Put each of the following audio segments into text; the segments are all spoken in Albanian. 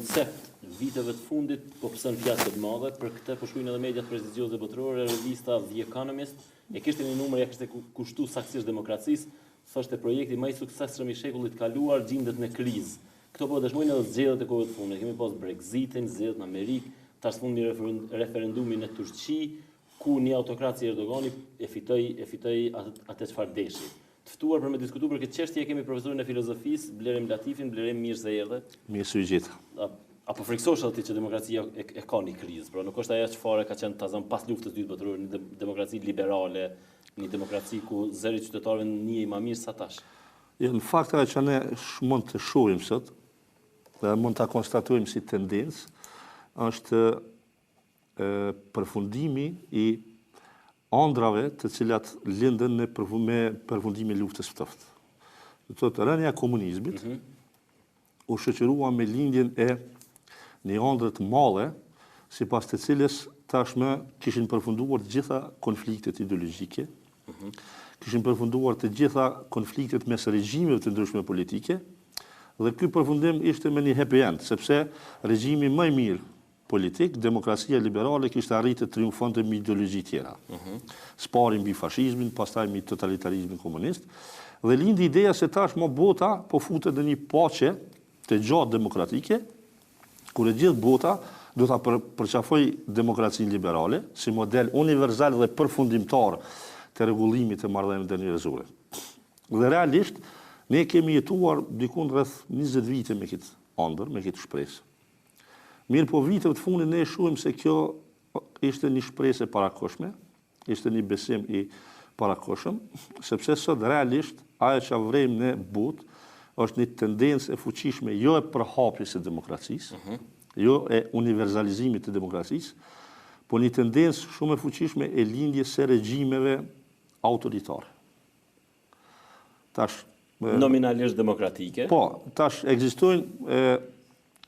koncept viteve të fundit po pësën fjalë të mëdha, për këtë po shkruajnë edhe mediat prestigjioze botërore, revista The Economist, e kishte një numër, ja kishte kushtuar saktësisht demokracisë, thoshte projekti më i suksesshëm i shekullit kaluar gjendet në krizë. Këto po dëshmojnë edhe zgjedhjet e kohëve të fundit. Kemi pas Brexitin, zgjedhjet në Amerikë, tash fundi referendumin në Turqi, ku një autokrat si Erdogani e fitoi atë çfarë deshi. Të ftuar për me diskutuar për këtë çështje kemi profesorin e filozofisë, Blerim Latifin. Blerim, mirë se erdhe. Mirë se u gjeta. Apo friksosh ti që demokracia e ka një krizë, pra nuk është ajo çfarë ka qenë tazëm pas luftës së dytë botërore, një demokraci liberale, një demokraci ku zëri qytetarëve njihej më mirë sa tash. Jo, në fakt ajo që ne mund të shohim sot, dhe mund ta konstatojmë si tendencë, është përfundimi i ëndrave të cilat lindën me përfundimin e luftës së ftohtë. Do të thotë rënia e komunizmit u shoqërua me lindjen e një ëndre të madhe, sipas të cilës tashmë kishin përfunduar të gjitha konfliktet ideologjike, kishin përfunduar të gjitha konfliktet mes regjimeve të ndryshme politike, dhe ky përfundim ishte me një happy end, sepse regjimi më i mirë politik, demokracia liberale, kishte arritur të triumfonte mbi ideologji tjera. Spari mbi fashizmin, pastaj mbi totalitarizmin komunist, dhe lindi ideja se tashmë bota po futet në një paqe të gjatë demokratike, kur e gjithë bota do ta përqafoj demokracinë liberale si model universal dhe përfundimtar të rregullimit të marrëdhënieve ndërnjerëzore. Dhe realisht ne kemi jetuar diku rreth 20 vite me këtë ëndër, me këtë shpresë. Mirë po viteve të fundit ne shohim se kjo ishte një shpresë e parakoshme, ishte një besim i parakoshëm, sepse sot realisht ajo që vrem në botë është një tendencë e fuqishme jo e përhapjes së demokracisë, jo e universalizimit të demokracisë, por një tendencë shumë e fuqishme e lindjes së regjimeve autoritare. Tash nominalisht demokratike. Po, tash ekzistojnë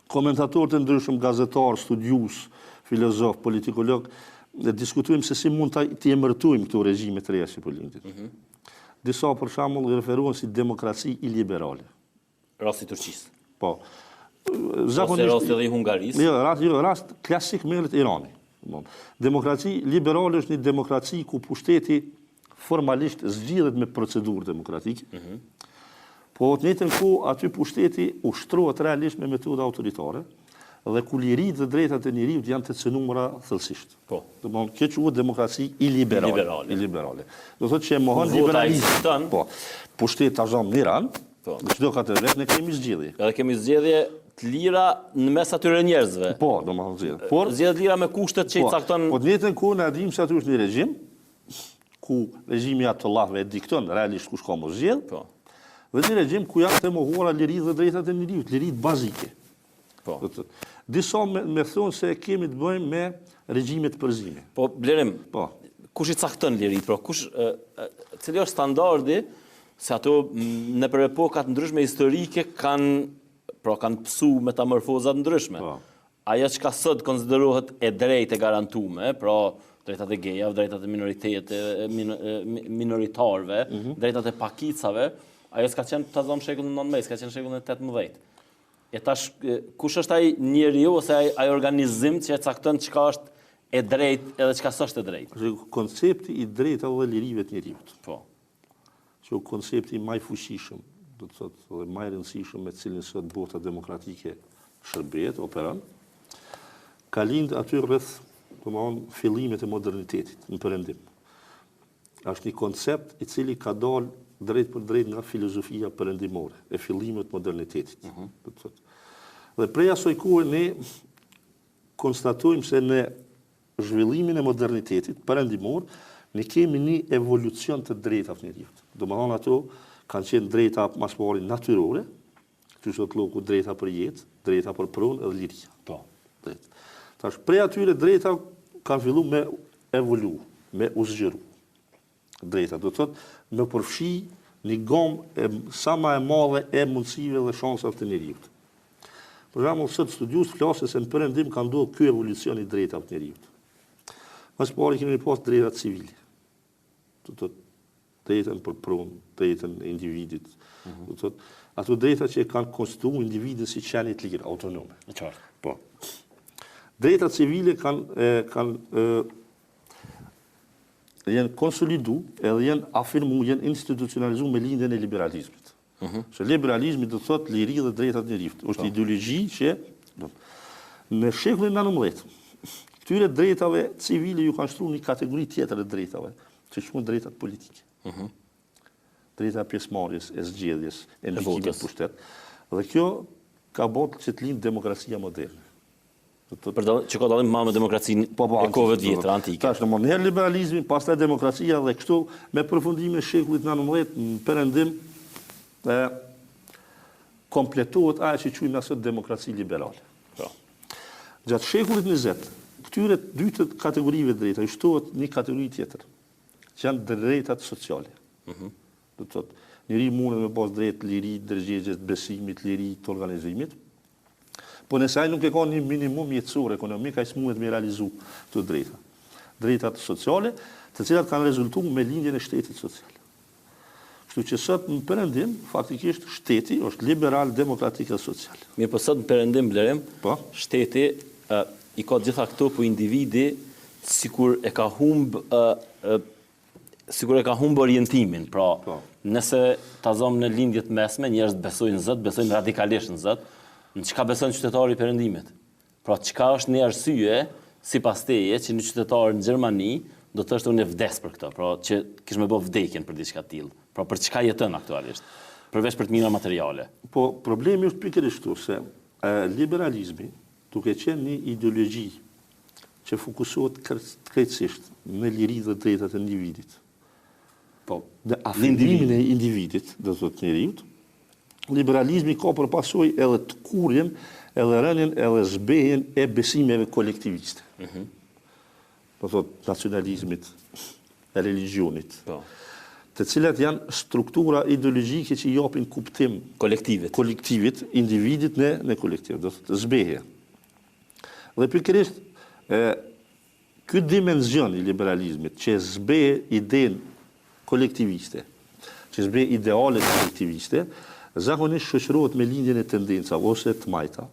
komentatorë të ndryshëm, gazetarë, studius, filozof, politikolog, dhe diskutojmë se si mund të emërtojmë këto regjime të reja si po lindit. Disa për shembull referohen si demokraci iliberale. Rasti Turqisë. Po. Ose rasti edhe i Hungarisë. Jo, rast klasik merret Irani. Demokraci liberale është një demokraci ku pushteti formalisht zgjidhet me procedurë demokratike. Po në të njëjtën kohë aty pushteti ushtrohet realisht me metoda autoritare dhe ku liritë dhe drejtat e njerëzit janë të cënuara thellësisht. Po. Domthonë kjo quhet demokraci iliberale. Do thotë që e mohon liberalizmin. Po. Pushteti tashmë në Iran, në çdo katër vjet ne kemi zgjedhje. Edhe kemi zgjedhje të lira në mes atyre njerëzve. Po, domethënë zgjedhje. Por zgjedhje të lira me kushtet që i cakton. Po në të njëjtën kohë na dim se aty është një regjim ku regjimi i Ayatollahëve e dikton realisht kush ka mos zgjedh. Po. Dhe një regjim ku janë të mohuara liritë dhe drejtat e njerëzit, liritë bazike. Po. Disa me thonë se kemi të bëjmë me regjime të përzime. Po, Blerim, po. Kush i cakton liritë? Pra, cili është standardi se ato në për epokat ndryshme historike kanë pësu metamorfozat ndryshme. Po. Ajo që ka sot konsiderohet e drejtë e garantume, pra drejtat e gejave, drejtat e minoritarëve, drejtat e pakicave, ajo s'ka qenë të zonë shekullin 19, s'ka qenë shekullin 18. E tash, kush është ai njeriu ose ai organizim që e cakton çka është e drejtë edhe çka s'është e drejtë? Koncepti i drejtave dhe lirive të njerëzit. Po. Që koncepti më i fuqishëm, do të thotë, dhe më i rëndësishëm me cilin sot bota demokratike shërbehet, operon, ka lind aty rreth, domthonë, fillimet e modernitetit në perëndim. Është një koncept i cili ka dalë drejt për drejt nga filozofia perëndimore e fillimit të modernitetit. Dhe prej asaj kohe ne konstatojmë se në zhvillimin e modernitetit perëndimor ne kemi një evolucion të drejtave të njerëzit. Domethënë ato kanë qenë drejta më së pari natyrore, që sot lloku drejta për jetë, drejta për pronë edhe liria. Po. Tash prej atyre drejta kanë filluar me evolu, me u zgjeru. Drejta, do të thotë, me përfshi një gomë sa më e madhe e mundësive dhe shansave të njerëzit. Për shembull, sot studiues flasin se në perëndim ka ndodhur ky evolucion i drejtave të njerëzit. Më së pari kemi pas drejtat civile. Do të thotë, drejtën për pronë, drejtën e individit, Ato drejta që kanë konstituu individin si qenie të lirë, autonome. Po. Drejtat civile janë konsolidu edhe janë afirmu, janë institucionalizu me lindjen e liberalizmit. Se liberalizmi do të thotë liri dhe drejtat njerëzit. Është ideologji që në shekullin 19 këtyre drejtave civile ju kanë shtruar një kategori tjetër të drejtave, që quhen drejtat politike. Drejta pjesëmarrjes, e zgjedhjes, e ndikimit pushtet. Dhe kjo ka bërë që të lindë demokracia moderne. Që ka dallim me demokracinë e kohëve të vjetra, antike. Tash në herë liberalizmi, pastaj demokracia dhe kështu me përfundimin e shekullit 19 në perëndim kompletohet ajo që quajmë sot demokraci liberale. Gjatë shekullit 20, këtyre dy të kategorive drejta i shtohet një kategori tjetër, që janë drejtat sociale. Do të thotë, njëri mundet me pas drejt liri, dërgjegjes, besimit, liri, të organizimit, po nëse ai nuk e ka një minimum jetësor ekonomik, ai s'mundet me realizu të drejta. Drejtat sociale, të cilat kanë rezultuar me lindjen e shtetit social. Kështu që sot në perëndim, faktikisht shteti është liberal, demokratik dhe social. Mirë, po sot në perëndim Blerim, shteti i ka gjitha këto, po individi sikur e ka humb orientimin. Pra, nëse ta zomë në lindjet mesme, njerëzit besojnë Zot, besojnë radikalisht në Zot, në çka beson qytetari i perëndimit. Pra, çka është një arsye sipas teje që një qytetar në Gjermani do të thoshte unë vdes për këtë, pra që kish më bë vdekjen për diçka të tillë. Pra për çka jeton aktualisht? Përveç për të mira materiale. Po problemi është pikërisht këtu se liberalizmi, duke qenë një ideologji që fokusohet krejtësisht në liri dhe drejtat e individit. Po, në afirmimin e individit, do të thotë njeriut, liberalizmi ka për pasojë edhe të kurrjen, edhe rënien, edhe zbehjen e besimeve kolektiviste. Do thotë nacionalizmit, e religionit. Të cilat janë struktura ideologjike që japin kuptim kolektivit, individit në kolektiv, do thotë zbehje. Dhe pikërisht ky dimension i liberalizmit që zbehe idenë kolektiviste, që zbehe ideale kolektiviste, zakonisht shoqërohet me lindjen e tendencave ose të majta,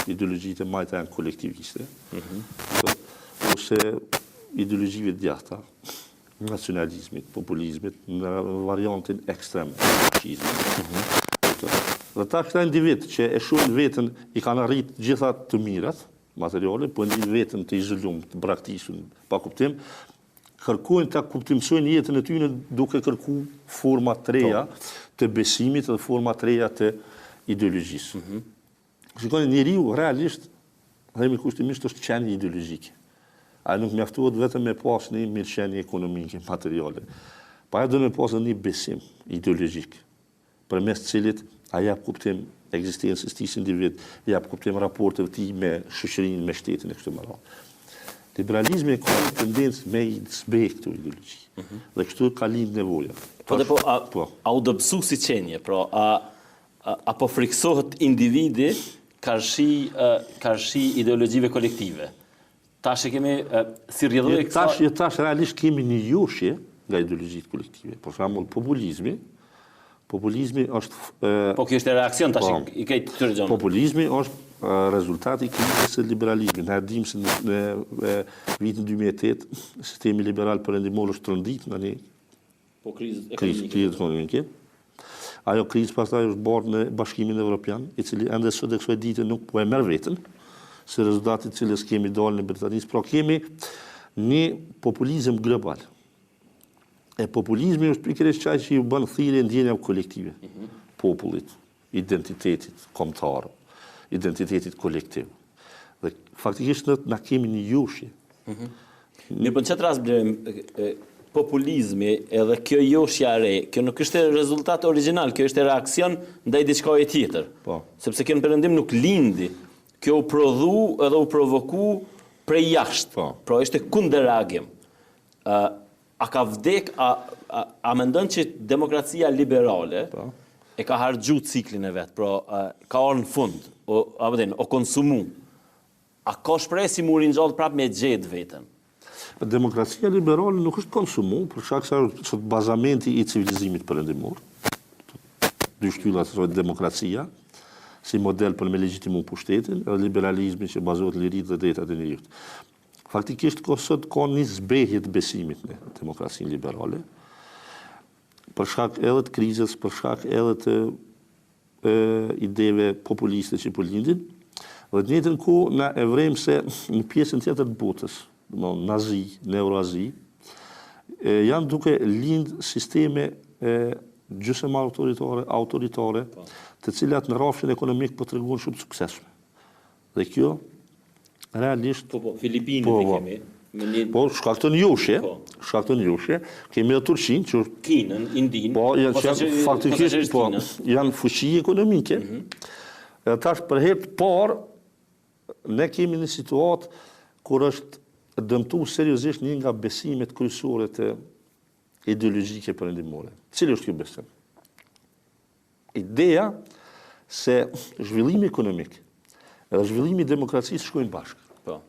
ideologjitë e majta janë kolektiviste, ose ideologjive të djatha, nacionalizmit, populizmit, në variantin ekstrem fascizmit. Dhe ta këta individ që e shohin veten i kanë arrit gjitha të mirat materiale, po një veten të izolum, të braktisur, pa kuptim, kërkojnë ta kuptimsojnë jetën e tyre duke kërku forma të reja të besimit dhe forma të reja të ideologjisë. Shikoni, njeriu realisht, themi kushtimisht, është qenie ideologjike. Ai nuk mjaftohet vetëm me pas një mirëqenie ekonomike, materiale. Pa ai do me pas një besim ideologjik, përmes cilit ai jap kuptim ekzistencës tij si individ, jap kuptim raporteve të tij me shoqërinë, me shtetin e kështu me radhë. Liberalizmi ka një tendencë me i zbehë këtë ideologji. Dhe kështu ka lind nevoja. A u dobësu si qenie, pra, apo friksohet individi karshi ideologjive kolektive? Tash e kemi si rrjedhë kësaj. Tash realisht kemi një joshje nga ideologjitë kolektive. Për shembull, populizmi është po kjo është reakcion tash i këtij këtyre gjëra. Populizmi është rezultati i krizës së liberalizmit. Ne dim se në vitin 2008 sistemi liberal perëndimor është trondit në një krizë ekonomike. Ajo krizë pastaj është bërë në Bashkimin Evropian, i cili ende sot e kësaj dite nuk po e merr veten, se rezultati i cilës kemi dalë në Britani, pra kemi një populizëm global. E populizmi është pikërisht çaj që ju bën thirrje ndjenjave kolektive. Popullit, identitetit kombëtar, identitetit kolektiv. Dhe faktikisht na kemi një joshje. Në çet rast populizmi edhe kjo joshja e re, kjo nuk është rezultat origjinal, kjo është reakcion ndaj diçkaje tjetër. Sepse kjo në perëndim nuk lindi. Kjo u prodhu edhe u provoku prej jashtë. Pra është kundërreagim. A ka vdek, a mendon që demokracia liberale e ka harxhu ciklin e vet, pra ka orë në fund, o konsumu. A ka shpresë si muri ngjall prapë me gjetë veten? Demokracia liberale nuk është konsumu, për shkak se është bazamenti i civilizimit perëndimor. dy shtylla të demokracia, si model për me legjitimu pushtetin, edhe liberalizmi që bazohet në liritë dhe drejtat e njerëzit. Faktikisht sot ka një zbehje të besimit në demokracinë liberale, për shkak edhe të krizës, për shkak edhe të ideve populiste që po lindin, dhe të njëjtën kohë na e vrem se në pjesën tjetër të botës, nazi, në Euroazi, janë duke lind sisteme gjysmë autoritare, të cilat në rrafshin ekonomik po tregojnë shumë të suksesshme. Dhe kjo realisht Filipinët e kemi. Po, shkakton jushje, kemi edhe Turqinë, që Kinën, Indinë. po, faktikisht janë fuqi ekonomike. Edhe tash për herë të parë ne kemi një situatë kur është dëmtuar seriozisht një nga besimet kryesore të ideologjike perëndimore. Cili është ky besim? Ideja se zhvillimi ekonomik edhe zhvillimi i demokracisë shkojnë bashkë. Po.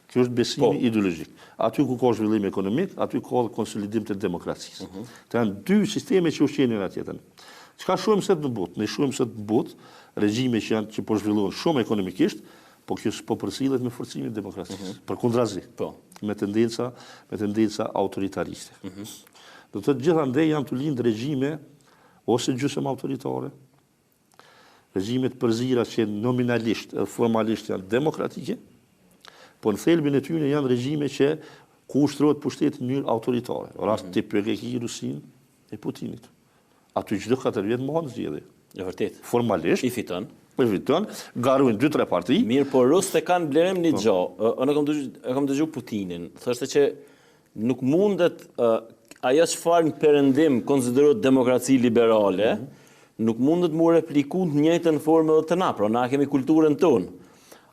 Kjo është besimi ideologjik. Aty ku ka zhvillim ekonomik, aty ka konsolidim të demokracisë. Të janë dy sisteme që ushqenin atjetën. Çka shohim se në botë? Ne shohim se në botë regjime që po zhvillohen shumë ekonomikisht, po kjo s'po përcillet me forcimin e demokracisë. Përkundrazi. Po. Me tendenca autoritariste. Do të thotë gjithandej janë të lind regjime ose gjysmë autoritare, regjime të përzira që nominalisht edhe formalisht janë demokratike, po në thelbin e tyre janë regjime që ku ushtrohet pushteti në mënyrë autoritare. Rast tip e Rusin e Putinit. Aty çdo 4 vjet mohon zgjedhje. E vërtet. Formalisht I fiton. Garojnë 2-3 parti. Mirë, po rusët e kanë blerem një gjë. Unë kam dëgjuar Putinin. Thoshte që nuk mundet ajo çfarë në perëndim konsiderohet demokraci liberale, nuk mundet mu repliku në njëjtën formë edhe të na, pra na kemi kulturën tonë.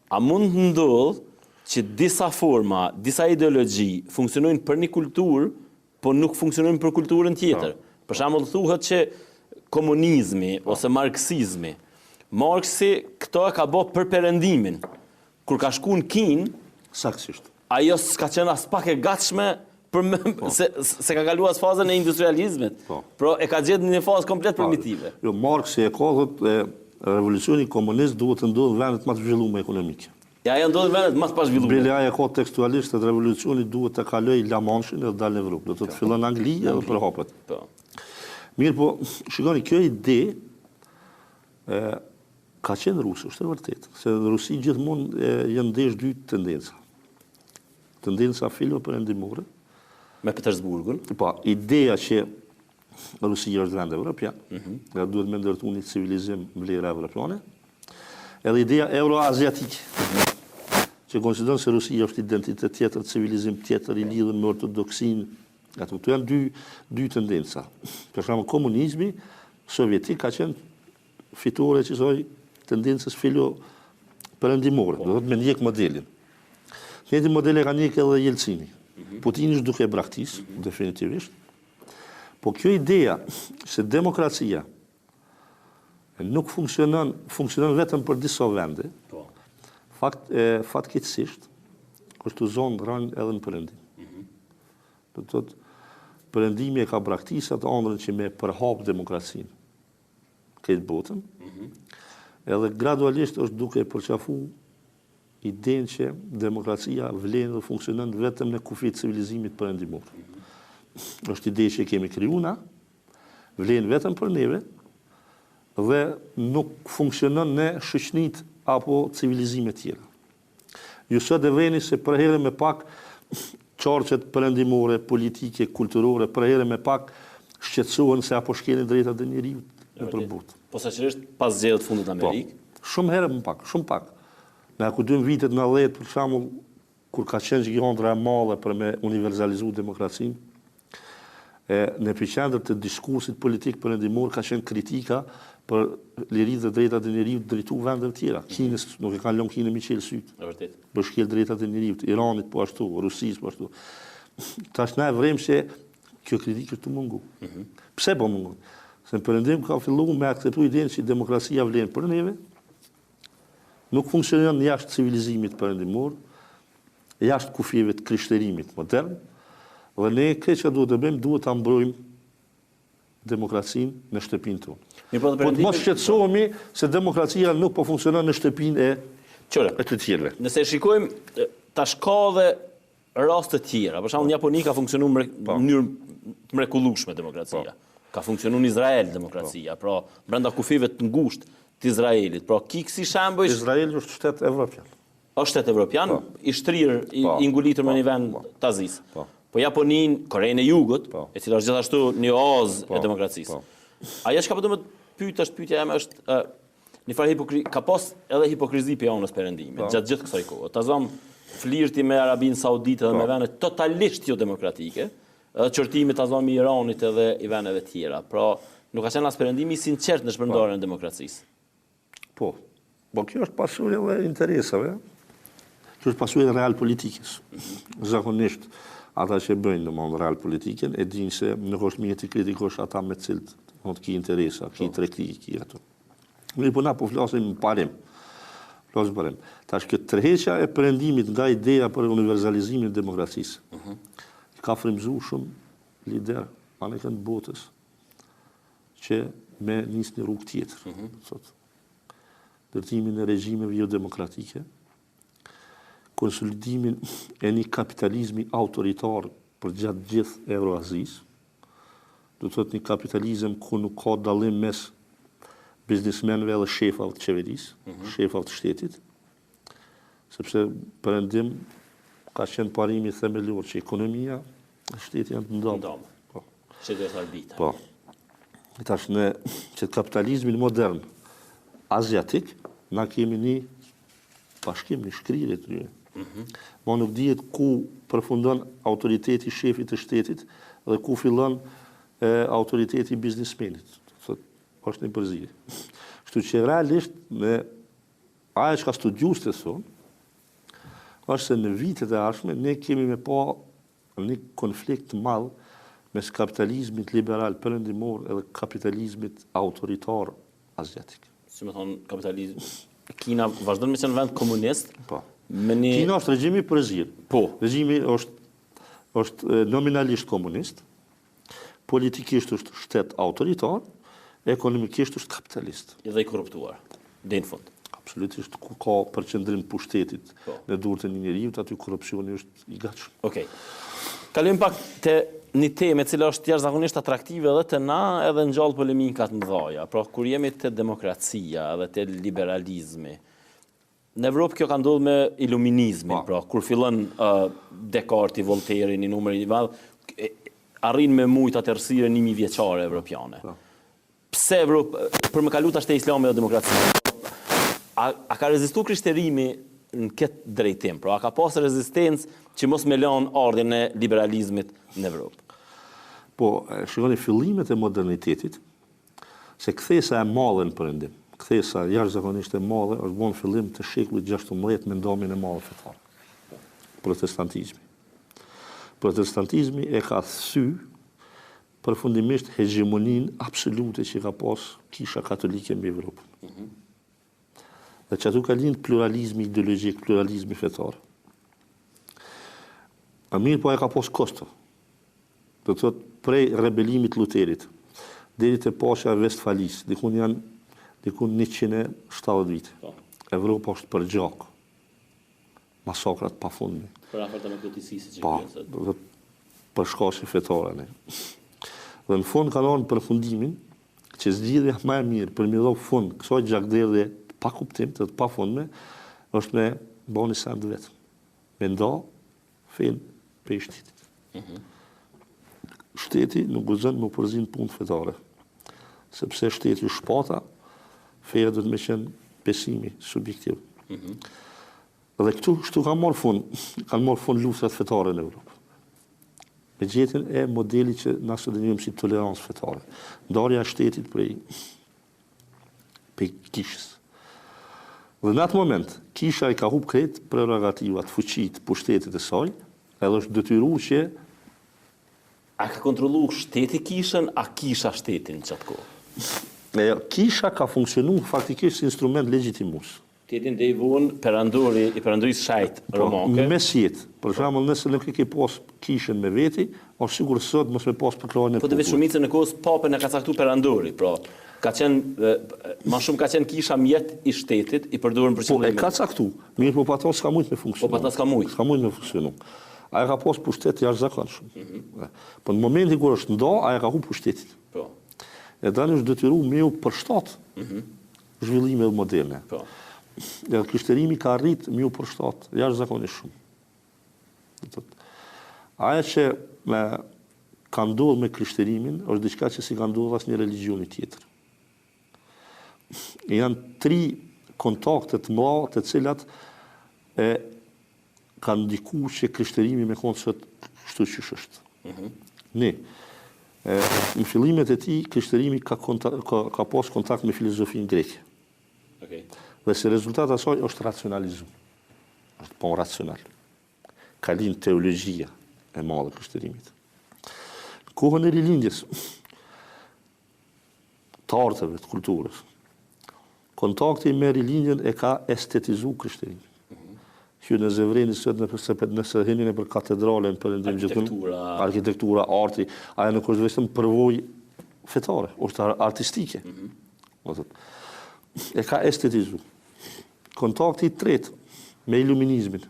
A mund të ndodh që disa forma, disa ideologji funksionojnë për një kulturë, po nuk funksionojnë për kulturën tjetër? Për shembull thuhet që komunizmi ose marksizmi, Marksi këto e ka bë për perëndimin. Kur ka shku në Kinë, saktësisht. Ajo s'ka qenë as pak e gatshme se ka kaluar fazën e industrializmit. Pro e ka gjetur në një fazë komplet primitive. Jo, Marksi e ka thotë revolucioni komunist duhet të ndodhë vendet më të zhvilluara ekonomike. Ja ajo ndodhet vendet më të pazhvilluara. Bile ajo ka tekstualisht se revolucioni duhet të kalojë La Manche-in dhe dalë në Evropë. Do të fillon në Angli edhe përhapet. Po. Mirë, po shikoni kjo ide ka qenë rusë, është e vërtet. Se në Rusi gjithmonë janë ndesh dy tendenca. Tendenca filo-perëndimore. Me Petersburgun. Po, ideja që Rusia është vend evropian, dhe duhet me ndërtu një civilizim vlera evropiane, edhe ideja euroaziatike, që konsideron se Rusia është identitet tjetër, civilizim tjetër, i lidhur me ortodoksin. Ato këtu janë dy tendenca. Për shembull, komunizmi sovjetik ka qenë fitore që soi tendencës filo-perëndimore, do të thotë me ndjek modelin. Njëti model e ka ndjek edhe Jelcini. Putini është duke braktis, definitivisht. Po kjo ideja se demokracia nuk funksionon vetëm për disa vende, fatkeqësisht kushtuazon rënë edhe në perëndim. Do të thotë, perëndimi e ka braktisë atë ëndrrën që me përhap demokracinë këtë botën, edhe gradualisht është duke përqafu idenë që demokracia vlen dhe funksionon vetëm në kufi të civilizimit perëndimor. Është ide që kemi kriju na, vlen vetëm për neve dhe nuk funksionon në shoqënitë apo civilizime tjera. Ju sot e veni se për herë me pak çorçet perëndimore, politike, kulturore, për herë me pak shqetësohen se apo shkelin drejtat e njerëzit në përbot. Posaçërisht pas zgjedhjeve të fundit në Amerikë. Shumë herë më pak, shumë pak. Në akudim vitet 90, për shembull, kur ka qenë gjigandra e madhe për me universalizu demokracinë, në përqendër të diskursit politik perëndimor ka qenë kritika për liritë dhe drejtat e njerëzit drejtu vendeve tjera. Kinës nuk e kanë lënë Kinën me qelë syt. Vërtet. Për shkel drejtat e njerëzit, Iranit po ashtu, Rusisë po ashtu. Tash na e vrem se kjo kritikë është të mungu. Pse po mungon? Se në perëndim ka filluar me akceptu idenë që demokracia vlen për neve, nuk funksionon jashtë civilizimit perëndimor, jashtë kufive të krishterimit modern, dhe ne këtë që duhet të bëjmë, duhet të mbrojmë demokracinë në shtëpinë tonë. Po të mos shqetësohemi se demokracia nuk po funksionon në shtëpinë e të tjerëve. Nëse shikojmë tash ka dhe raste të tjera. Për shembull në Japoni ka funksionuar në mënyrë mrekullueshme demokracia. Ka funksionuar në Izrael demokracia, pra brenda kufive të ngushtë të Izraelit. Pra si shembull Izraeli është shtet evropian. Është shtet evropian, i shtrirë, i ngulitur në një vend të Azisë. Po Japoninë, Korenë e Jugut, e cila është gjithashtu një oazë e demokracisë. Ajo çka po do të pyet është pyetja ime është një farë ka pas edhe hipokrizi për anës perëndimit gjatë gjithë kësaj kohe. Ta zëm flirti me Arabinë Saudite dhe me vende totalisht jo demokratike, edhe çortimi ta zëm i Iranit edhe i vendeve të tjera. Pra nuk ka qenë as perëndimi i sinqert në shpërndarjen e demokracisë. Po kjo është pasojë edhe interesave. Kjo është pasojë e real politikës. Zakonisht ata që bëjnë në real politikën e dinë se nuk është mirë të kritikosh ata me cilët mund të ki interesa, ki tregti, ki ato. Mirë po na po flasim parim. Tash këtë tërheqja e perëndimit nga ideja për universalizimin e demokracisë. Ka frymëzuar shumë lider anë kënd botës që me nis një rrugë tjetër. Sot ndërtimin e regjimeve jo demokratike, konsolidimin e një kapitalizmi autoritar për gjatë gjithë Euroazisë, do të thotë një kapitalizëm ku nuk ka dallim mes biznesmenëve dhe shefave të qeverisë, shefave të shtetit, sepse perëndim ka qenë parimi themelor që ekonomia e shtetit janë të ndomë. Shteti është arbitër. Po. Tash në që kapitalizmin modern aziatik, na kemi një bashkim, një shkrirje të tyre. Ma nuk dihet ku përfundon autoriteti shefit të shtetit dhe ku fillon autoriteti biznesmenit. Është një përzirje. Kështu që realisht me aja që ka studiues të thonë, është se në vitet e ardhshme ne kemi me pa një konflikt të madh mes kapitalizmit liberal perëndimor edhe kapitalizmit autoritar aziatik. Si më thonë kapitalizm, Kina vazhdon me qenë vend komunist. Po. Kina është regjimi përzir. Po. Regjimi është nominalisht komunist, politikisht është shtet autoritar, ekonomikisht është kapitalist. Edhe i korruptuar, deri në fund. Absolutisht, ku ka përqendrim pushtetit në durrët e një njeriu, aty korrupsioni është i gatshëm. Okej. Kalojmë pak te një temë e cila është jashtëzakonisht atraktive edhe te na edhe ngjall polemika të mëdha. Pra kur jemi te demokracia edhe te liberalizmi. Në Evropë kjo ka ndodhur me iluminizmin, pra kur fillon Descartes, Voltaire, një numër i madh, arrin me mujt atë errësirë 1000 vjeçare evropiane. Pse Evropë, për më kalu tash te Islami dhe demokracia, a ka rezistuar krishterimi në këtë drejtim? Pra, a ka pas rezistencë që mos me lënë ardhjen e liberalizmit në Evropë? Po, shikoni fillimet e modernitetit, se kthesa e madhe në perëndim, kthesa jashtëzakonisht e madhe është bën fillim të shekullit 16 me ndomin e madh fetar. Protestantizmi. Protestantizmi e ka thy përfundimisht hegemoninë absolute që ka pas Kisha Katolike mbi Evropën. Dhe që atu ka lind pluralizmi ideologjik, pluralizmi fetar. A mirë po e ka pas kosto. Do të thotë prej rebelimit Luterit, deri te paqja e Vestfalisë, dikun 170 vite. Evropa është për gjak. Masakrat pafundme. Për afërta me plotësisë që do për shkaqe fetare ne. Dhe në fund ka dhënë përfundimin që zgjidhja më e mirë për mi dhë fund kësaj gjakderdhje pa kuptim, të pafundme, është me bëni send vetëm. Me nda fen për shtetit. Shteti nuk guxon me përzin punë fetare. Sepse shteti shpata, feja do të më qenë besimi subjektiv. Dhe këtu kanë marrë fund luftrat fetare në Evropë. Me gjetjen e modeli që na së dënjojmë si tolerancë fetare. Ndarja e shtetit prej kishës. Dhe në atë moment, kisha i ka hup krejt prerogativat, fuqit, pushtetit e saj, edhe është detyruar që a ka kontrollu shteti kishën, a kisha shtetin në qatë kohë? Kisha ka funksionu faktikisht si instrument legjitimus. Tjetin dhe i vunë i peranduris shajt romake. Mes jetë. Për shembull, nëse nuk e ke pas kishën me veti, është sigur sot mos me pas përkrohen e Po të vetë shumicën e kohës papën e ka caktuar perandori, pra ka qenë më shumë ka qenë kisha mjet i shtetit i përdorur për Po e qëllime. ka caktuar. Mirë, po pato s'ka mujt me funksionu. Po pato s'ka mujt. S'ka mujt me funksionu. Ai ka pas pushtet jashtëzakonshëm. Po në momentin kur është ndo, ai ka humbur pushtetin. Po. E tani është detyruar me u përshtat zhvillime moderne. Po. Dhe krishterimi ka arrit me u përshtat jashtëzakonisht shumë. Aja që ka ndodhur me krishterimin është diçka që si ka ndodhur asnjë religioni tjetër. Janë 3 kontakte të mëdha të cilat kanë ndikuar që krishterimi me konë sot kështu që është. Ne, në fillimet e tij, krishterimi ka pas kontakt me filozofinë greke. Okay. Dhe si rezultat asaj është racionalizm. Është po racional. Ka lind teologjia e madhe e krishterimit. Kohën e rilindjes, të arteve, të kulturës, kontakti me rilindjen e ka estetizuar krishterimin. Që në Zevreni sot nëse hini në për katedralen, për arkitektura, arti, aja nuk është vetëm përvojë fetare, është artistike. E ka estetizuar. Kontakti i tretë me iluminizmin,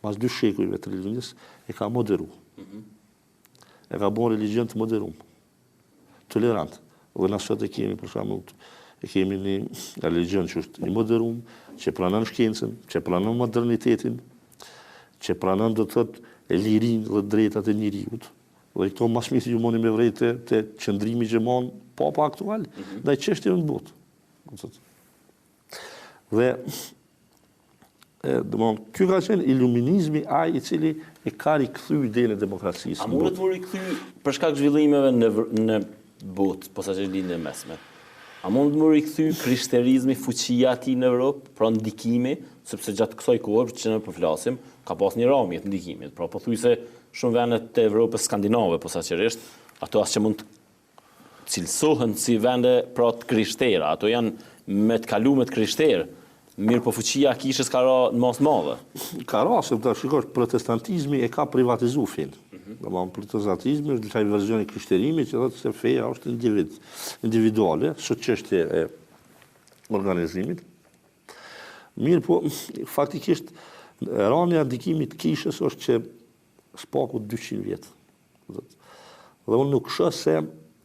mas 2 shekujve të rilindjes, e ka moderu. E ka bërë religion të moderum, tolerant. Dhe na sot e kemi, për shembull, e kemi një religion që është i moderum, që pranon shkencën, që pranon modernitetin, që pranon do të thotë e lirinë dhe drejtat e njeriut. Dhe këto më shumë ju moni me vërejtë të qëndrimi që mon papa aktual, ndaj çështjeve në botë. Dhe ky ka qenë iluminizmi ai i cili e ka rikthy idenë e demokracisë. A mundet të rikthy për shkak zhvillimeve në botë, posaçërisht lindjen e mesme? A mund të rikthy krishterizmi fuqia e tij në Europë, pra ndikimi, sepse gjatë kësaj kohe që ne po flasim, ka pas një ramje të ndikimit. Pra pothuajse shumë vende të Evropës skandinave posaçërisht, ato as që mund të cilësohen si vende pra të krishtera, ato janë me të kaluar të krishterë. Mirë po fuqia kishës ka ra në mas madhe. Ka ra, se të shikosh, protestantizmi e ka privatizu fin. Protestantizmi është një verzion i krishterimit që thotë se feja është individuale, së çështje e organizimit. Mirë po, faktikisht, rania ndikimit kishës është që spaku 200 vjetë. Dhe unë nuk shoh se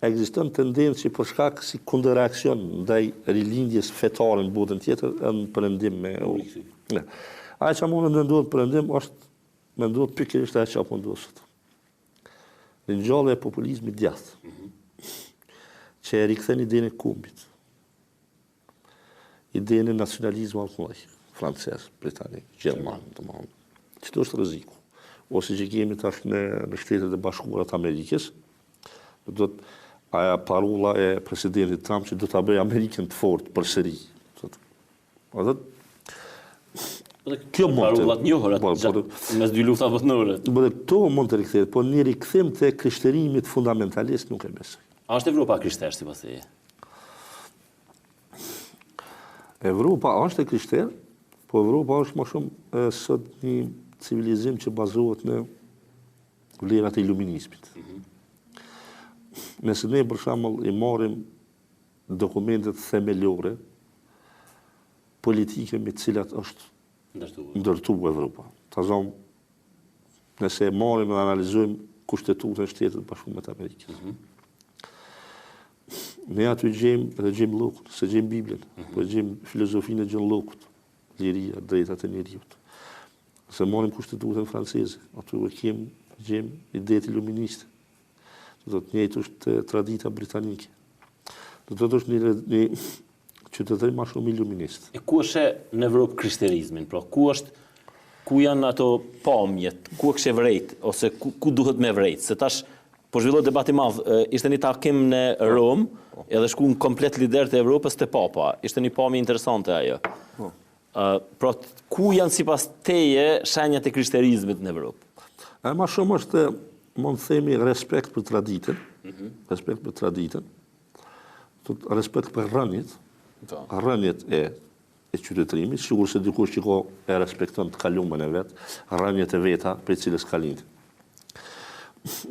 ekziston tendencë që për shkak si kundërreaksion ndaj rilindjes fetare në botën tjetër në perëndim me Ajo që mund të ndodhë perëndim është me ndodhë pikërisht ajo që apo ndodhë. Ringjallja e populizmit djathtë, që e rikthen idenë e kombit, idenë e nacionalizmit francez, britanik, gjerman, domethënë. Çdo është rreziku. Ose që kemi tash në Shtetet e Bashkuara të Amerikës, do të aja parola e presidentit Trump që do ta bëjë Amerikën të fortë përsëri. Kjo mund të njohura mes 2 lufta botërore. Këto mund të rikthehet, po një rikthim të krishterimit fundamentalist nuk e besoj. A është Evropa krishterë sipas teje? Evropa është e krishterë, po Evropa është më shumë sot një civilizim që bazohet në vlerat e iluminizmit. Nëse ne për shembull i marrim dokumentet themelore politike me të cilat është ndërtuar Evropa. Tazom, nëse e marrim dhe analizojmë kushtetutën e Shtetit të Bashkuar të Amerikës. Ne aty gjejmë Locke, se gjejmë Biblën, po gjejmë filozofinë e John Locke, liria, drejtat e njeriut. Se marrim kushtetutën franceze, aty gjejmë idetë iluministe. Do të njëjtë është tradita britanike. Do të është një qytetëri më shumë iluminist. E ku është në Evropë krishterizmin? Pra, ku janë ato pamjet? Ku është e vrejt? Ose ku duhet me vrejt? Se tash, po zhvillohet debati madh, ishte një takim në Rom, edhe shkuan komplet liderët e Evropës te Papa. Ishte një pamje interesante ajo. Pra, ku janë sipas teje shenjat e krishterizmit në Evropë? Më shumë është mund të themi respekt për traditën, respekt për traditën, respekt për rënjet e e qytetërimit, sigur se dikush që e respekton të kalumën e vetë, rënjët e veta për cilës ka lindë.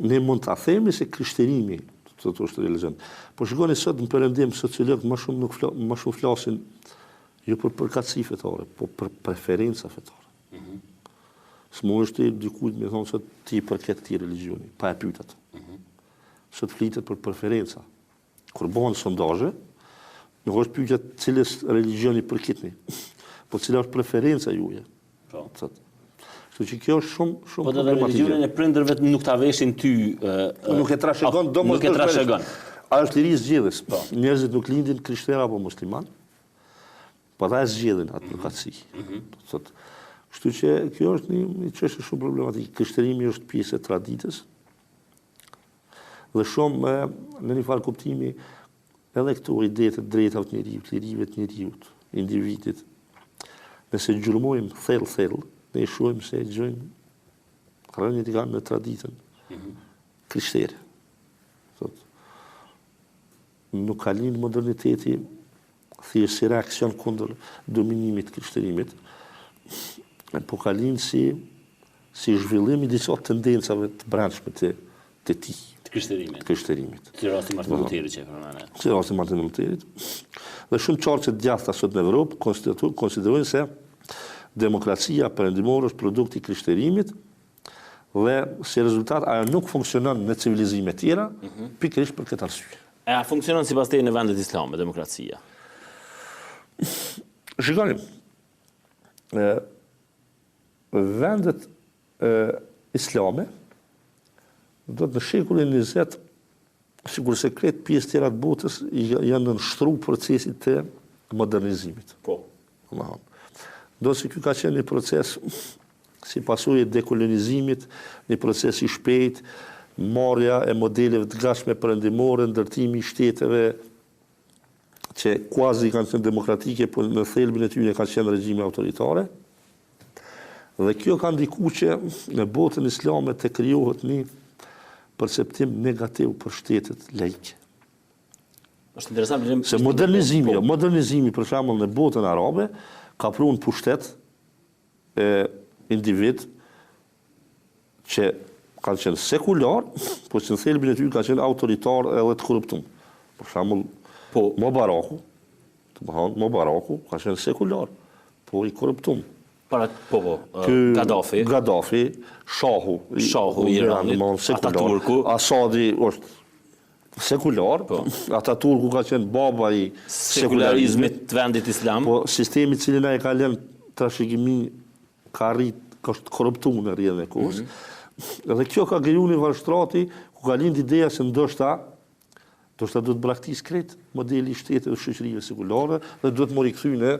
Ne mund të themi se krishterimi, të është realizant. Po shikoni sot në perëndim sociologët më shumë flasin jo për përkatësi fetare, po për preferenca fetare. S'mu është dikujt me thonë se ti përket këtij religioni, pa e pyet atë. Sot flitet për preferenca. Kur bëhen sondazhe, nuk është pyetja cilës religioni përkitni, po cila është preferenca juaja. Kështu që kjo është shumë po dhe religionin e prindërve nuk ta veshin ty nuk e trashëgon nuk e trashëgon. A është liri zgjedhës. Njerëzit nuk lindin krishterë apo musliman, po ata e zgjedhin atë përkatësi. Kështu që kjo është një çështje shumë problematike. Krishterimi është pjesë e traditës dhe shumë në një farë kuptimi edhe këto ide të drejtave të njerëzit, lirive të njerëzit, individit. Nëse gjurmojmë thellë, ne shohim se gjojmë rënjët i kanë në traditën krishtere. Nuk ka lind moderniteti thjesht si reakcion kundër dominimit të krishterimit, po ka lind si zhvillim i disa tendencave të brendshme të tij. Të krishterimit. Si rasti Martin Lutheri që e përmane. Si rasti Martin Lutherit. Dhe shumë qartë që djathta sot në Evropë konsiderojnë se demokracia perëndimore është produkt i krishterimit dhe si rezultat ajo nuk funksionon në civilizime tjera, pikërisht për këtë arsye. A funksionon sipas teje në vendet islame demokracia? Shikoni, vendet islame do të në shekullin 20, sigur se kretë pjesë tjera të botës janë në nështru procesit të modernizimit. Po. Do se kjo ka qenë një proces si pasojë e dekolonizimit, një proces i shpejt, marrja e modeleve të gatshme perëndimore, ndërtimi i shteteve që quasi kanë qenë demokratike, por në thelbin e tyre kanë qenë regjime autoritare. Dhe kjo ka ndikuar që në botën islame të krijohet një perceptim negativ për shtetet laike. Është interesant se modernizimi për shembull në botën arabe ka pru në pushtet individ që kanë qenë sekular, po që në thelbin e tyre kanë qenë autoritar edhe të korruptum. Për shembull, Mubaraku ka qenë sekular, po i korruptum. Gaddafi, Shahu i Iranit, Ataturku, Asadi është sekular, Ataturku ka qenë baba i sekularizmit të vendit islam. Po sistemi i cili na e ka lënë trashëgimi ka është korruptuar në rrjedhën e kohës. Dhe kjo ka kriju një varshtrati ku ka lind ideja se ndoshta do të braktisë krejt modeli i shtetit dhe shoqërive sekulare dhe duhet mori kthyne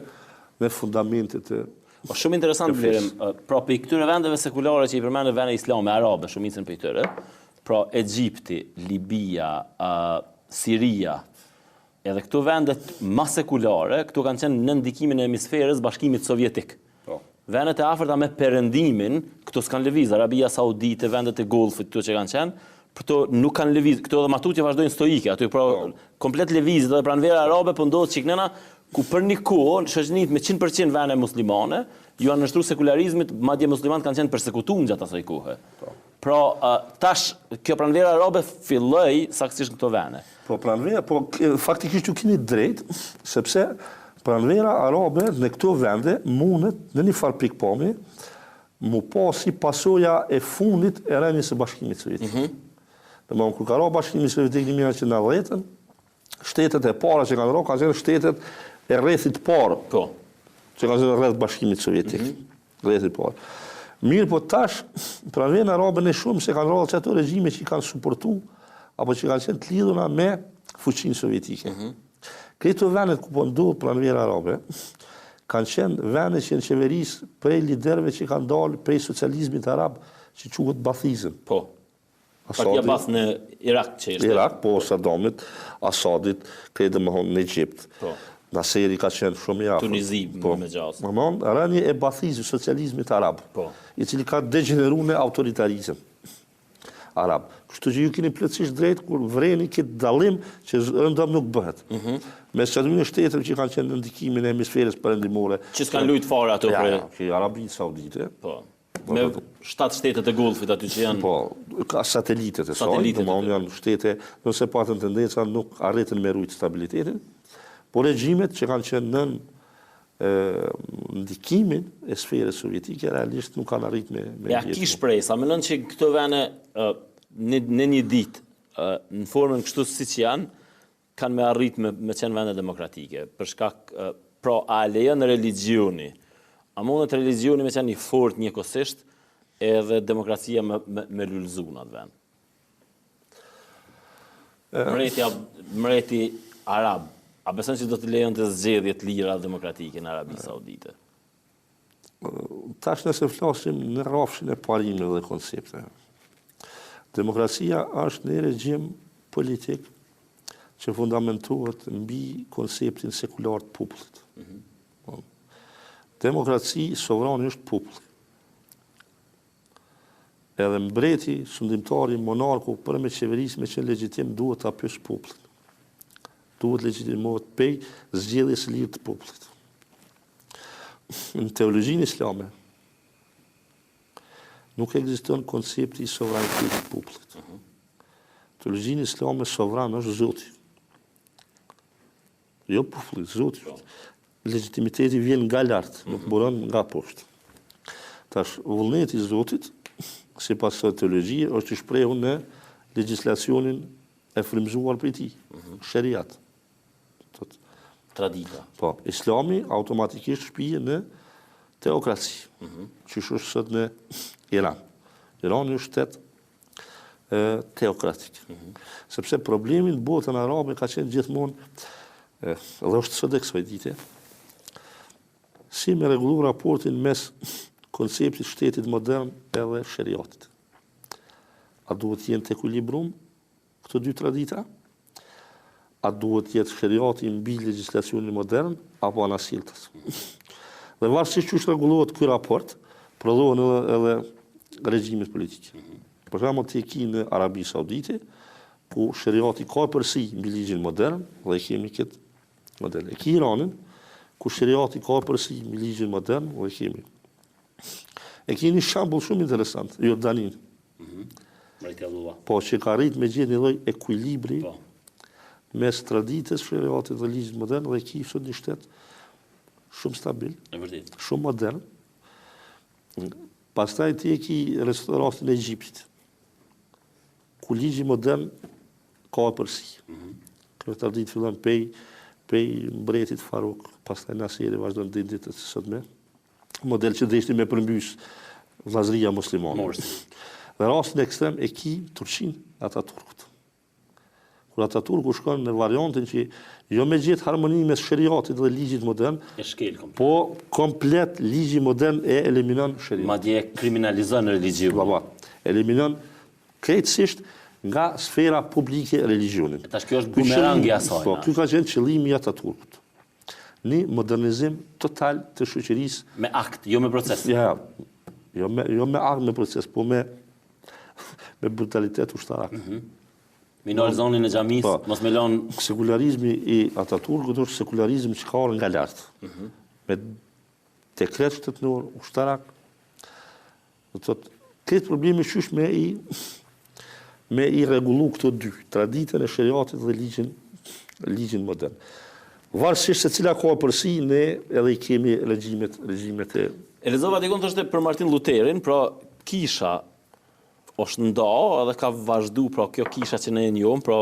me fundamentet e shumë interesant vlerëm, pra për këtyre vendeve sekulare që i përmendë vende islame, arabe, shumicën për këtyre, pra Egjipti, Libia, Siria, edhe këto vendet ma sekulare, këto kanë qenë në ndikimin e hemisferës bashkimit sovjetik. Vendet e afërta me perëndimin, këto s'kan lëviz, Arabia Saudite, vendet e Golfit, këto që kanë qenë, këto nuk kanë lëviz, këto dhe matutje vazhdojnë stoike, aty pra komplet lëvizit dhe pranvera arabe, për ndodhë qiknena, ku për një kohë, shoqërinë me 100% vende muslimane, ju janë nështru sekularizmit, madje muslimanët kanë qenë persekutuar gjatë asaj kohe. Pra, tash, kjo pranvera arabe filloi saktësisht në këto vende. Po pranvera, po faktikisht ju keni drejt, sepse pranvera arabe në këto vende mundet në një farë pikpamje mu pa si pasoja e fundit e rënies së Bashkimit Sovjetik. Domethënë kur ka rënë Bashkimi Sovjetik në 1990, shtetet e para që kanë rënë kanë qenë shtetet e rrethit parë. Po. Që kanë qenë rreth Bashkimit Sovjetik. Rrethit parë. Mirë, po tash pranvera arabe në shumë se kanë rënë ato regjime që kanë suportuar apo që kanë qenë të lidhura me fuqinë sovjetike. Këto vende ku po ndodh pranvera arabe kanë qenë vende që në qeverisë prej liderëve që kanë dalë prej socializmit arab që quhet Bathizëm. Po. Partia Bath në Irak që ishte. Irak, po Saddamit, Asadit, këtë domethënë në Egjipt. Po. Naseri ka qenë shumë i afërt. Tunizi me gjas. Rënia e Bathizmit, socializmit arab, po. I cili ka degeneruar në autoritarizëm. arab. Kështu që ju keni plotësisht drejt kur vreni këtë dallim që rëndom nuk bëhet. Me çadëmin e shtetëve që kanë qenë në ndikimin e hemisferës perëndimore. Që s'kan luajt fare ato për që Arabinë Saudite. Po. Me 7 shtetet e Golfit aty që janë. Po, ka satelitet e saj, domethënë janë shtete, nëse patën tendenca nuk arritën me rujt stabilitetin, por regjimet që kanë qenë nën ndikimin e sferës sovjetike realisht nuk kanë arrit me ja ki shpresa, mendon që këto vende në një ditë në formën kështu siç janë kanë me arrit me qenë vende demokratike, për shkak pra a lejon religioni. A mundet religioni me qenë një fort njëkohësisht edhe demokracia me lullëzu në atë vend? Mreti arab, a beson që do të lejon të zgjedhje të lira demokratike në Arabi Saudite? Tash nëse flasim në rrafshin e parimeve dhe koncepteve. Demokracia është një regjim politik që fundamentohet mbi konceptin sekular të popullit. Demokraci sovrani është populli. Edhe mbreti, sundimtari, monarku, për me qeverisë me qenë legjitim, duhet ta pyes popullin. Duhet legjitimohet pej zgjedhjes së lirë të popullit. Në teologjinë islame nuk ekziston koncepti i sovranitetit të popullit. Teologjinë islame sovran është Zoti. Jo populli, Zoti. Legitimiteti vjen nga lart, nuk buron nga poshtë. Tash vullneti i Zotit, sipas teologjisë, është i shprehur në legjislacionin e frymëzuar prej tij, shariat. Tradita. Po, Islami automatikisht shpihet në teokraci, që është sot në Iran. Irani është shtet teokratik. Sepse problemi në botën arabe ka qenë gjithmonë, dhe është sot e kësaj dite, si me rregullu raportin mes konceptit shtetit modern edhe shariatit. A duhet të jenë të ekuilibrum këto dy tradita? A duhet të jetë shariati mbi legjislacionin modern apo anasjelltas? Dhe varësisht që rregullohet ky raport, prodhohen edhe regjimet politike. Për shembull, ti ke në Arabi Saudite, ku shariati ka përsi mbi ligjin modern, dhe kemi këtë model. E ke Iranin, ku shariati ka përsi mbi ligjin modern, dhe kemi. E keni shembull shumë interesant, Jordanin. Po, që ka arrit me gjetë një lloj ekuilibri mes traditës, shariatit dhe ligjit modern, dhe ki sot një shtet shumë stabil, shumë modern. Pastaj ti e ki rastin e Egjiptit, ku ligji modern ka përsi. Kjo traditë fillon pej mbretit Faruk, pastaj Nasiri vazhdon ditët e sotme, model që deshti me përmbys vllazëria muslimane. Dhe rastin ekstrem e ki Turqin, Ataturkut. Kur Ataturku shkon në variantin që jo me gjithë harmoni mes shariatit dhe ligjit modern, po komplet ligji modern e eliminon shariatin. Madje kriminalizon religionin. Eliminon krejtësisht nga sfera publike religionin. Tash kjo është bumerangi i asaj. Po, ky ka qenë qëllimi i Ataturkut. Një modernizim total të shoqërisë. Me akt, jo me proces. Jo me akt, me proces, po me brutalitet ushtarak. Minor zonin e xhamisë, mos me lën. Sekularizmi i Ataturkut është sekularizëm që ka nga lart. Me dekret shtetëror ushtarak. Do të thotë, këtë problemi qysh me i rregullu këto dy, traditën e shariatit dhe ligjin modern. Varësisht se cila ka përsi, ne edhe i kemi regjimet e... Elizova dikon thoshte për Martin Lutherin, pra kisha është nda edhe ka vazhdu, pra kjo kisha që ne e njohim, pra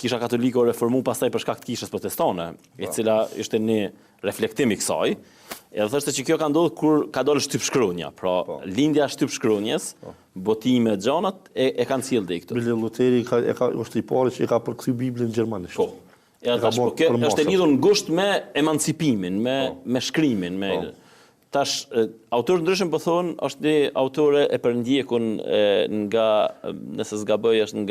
kisha katolike o reformu pastaj për shkak të kishës protestane, e cila ishte një reflektim i kësaj, edhe thoshte që kjo ka ndodhur kur ka dalë shtypshkronja, pra lindja shtypshkronjes, botime xhanat e kanë sjellë këtu. Bile Lutheri është i pari që e ka përkthy Biblën gjermanisht. Po. Kjo është e lidhur ngusht me emancipimin, me shkrimin, me tash autorë ndryshëm po thonë është një autore e përndjekun nga, nëse s'gaboj, është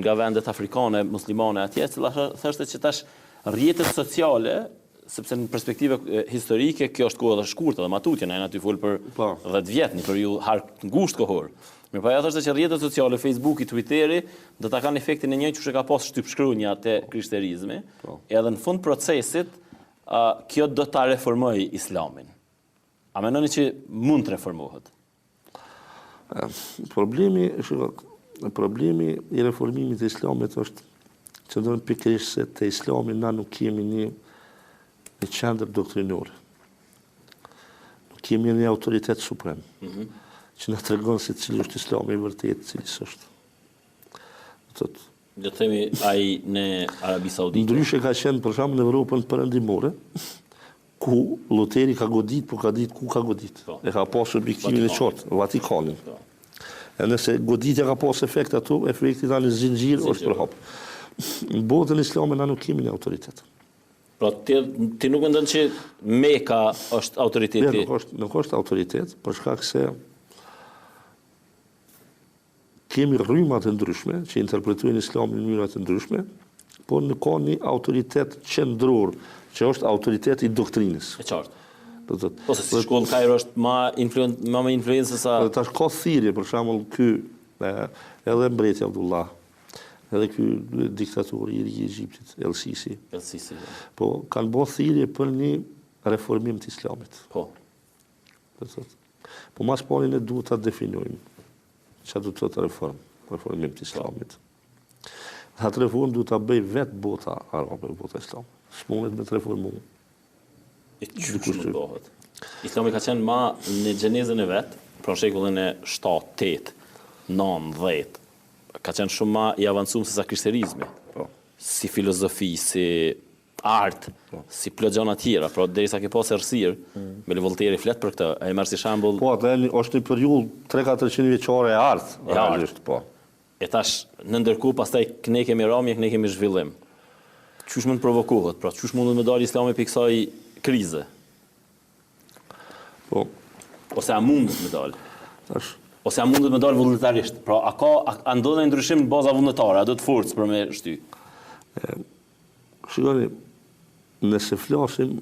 nga vendet afrikane, muslimane atje, cila thoshte që tash rrjetet sociale sepse në perspektive historike kjo është kohë edhe shkurtë, edhe matutje, na jena aty fol për 10 vjet, një periudhë hark ngushtë kohor. Mirë, po ajo thoshte që rrjetet sociale, Facebooki, Twitteri, do ta kanë efektin e njëjtë që ka pas shtypshkruanja te krishterizmi, edhe në fund procesit kjo do ta reformojë Islamin. A mendoni që mund të reformohet? Problemi i reformimit të Islamit është që do në pikërisht se të Islami na nuk kemi një qendër doktrinore. Nuk kemi një autoritet suprem, që na tregon se cili është Islami i vërtet, cili s'është. Do të themi ai në Arabi Saudite. Ndryshe ka qenë për shembull në Evropën perëndimore, ku Luteri ka godit, po ka ditë ku ka godit. E ka pasur objektimin e qartë, Vatikanin. E nëse goditja ka pas efekt ato, efekti tani zinxhir është përhap. Në botën islame na nuk kemi një autoritet. Pra ti nuk mendon që Meka është autoriteti? Nuk është autoritet, për shkak se kemi rryma të ndryshme që interpretojnë Islamin në mënyra të ndryshme, por nuk ka një autoritet qendror që është autoriteti i doktrinës. E qartë. Po se si shkollë Kairo është më me influencë sa... Tash ka thirrje, për shembull edhe mbreti Abdullah, edhe ky diktatori i ri i Egjiptit, El Sisi. Po kanë bërë thirrje për një reformim të Islamit. Po. Po mas pari ne duhet ta definojmë çfarë do të thotë reformim të Islamit. Atë reformë duhet ta bëj vetë bota arabe, bota islame. S'mundet me të reformu. Islami ka qenë ma në gjenezën e vetë, pra shekullin e 7, 8, 9, 10, ka qenë shumë ma i avancuar se sa krishterizmi. Si filozofi, si art, si plot gjëra tjera, pra derisa ke pas errësirë, me Voltaire flet për këtë, ai merr si shembull. Po, atë është një periudhë 300-400 vjeçare e artë. Realisht, po. E tash në ndërkohë pastaj ne kemi ramje, ne kemi zhvillim. Çush mund të provokohet? Pra çush mund të më dalë Islami pikë kësaj krize? Po. Ose a mundet me dalë? Tash. Ose a mundet me dalë vullnetarisht? Pra a ndodhe ndryshim në baza vullnetare, a do të forcë për me shty? Shikoni, nëse flasim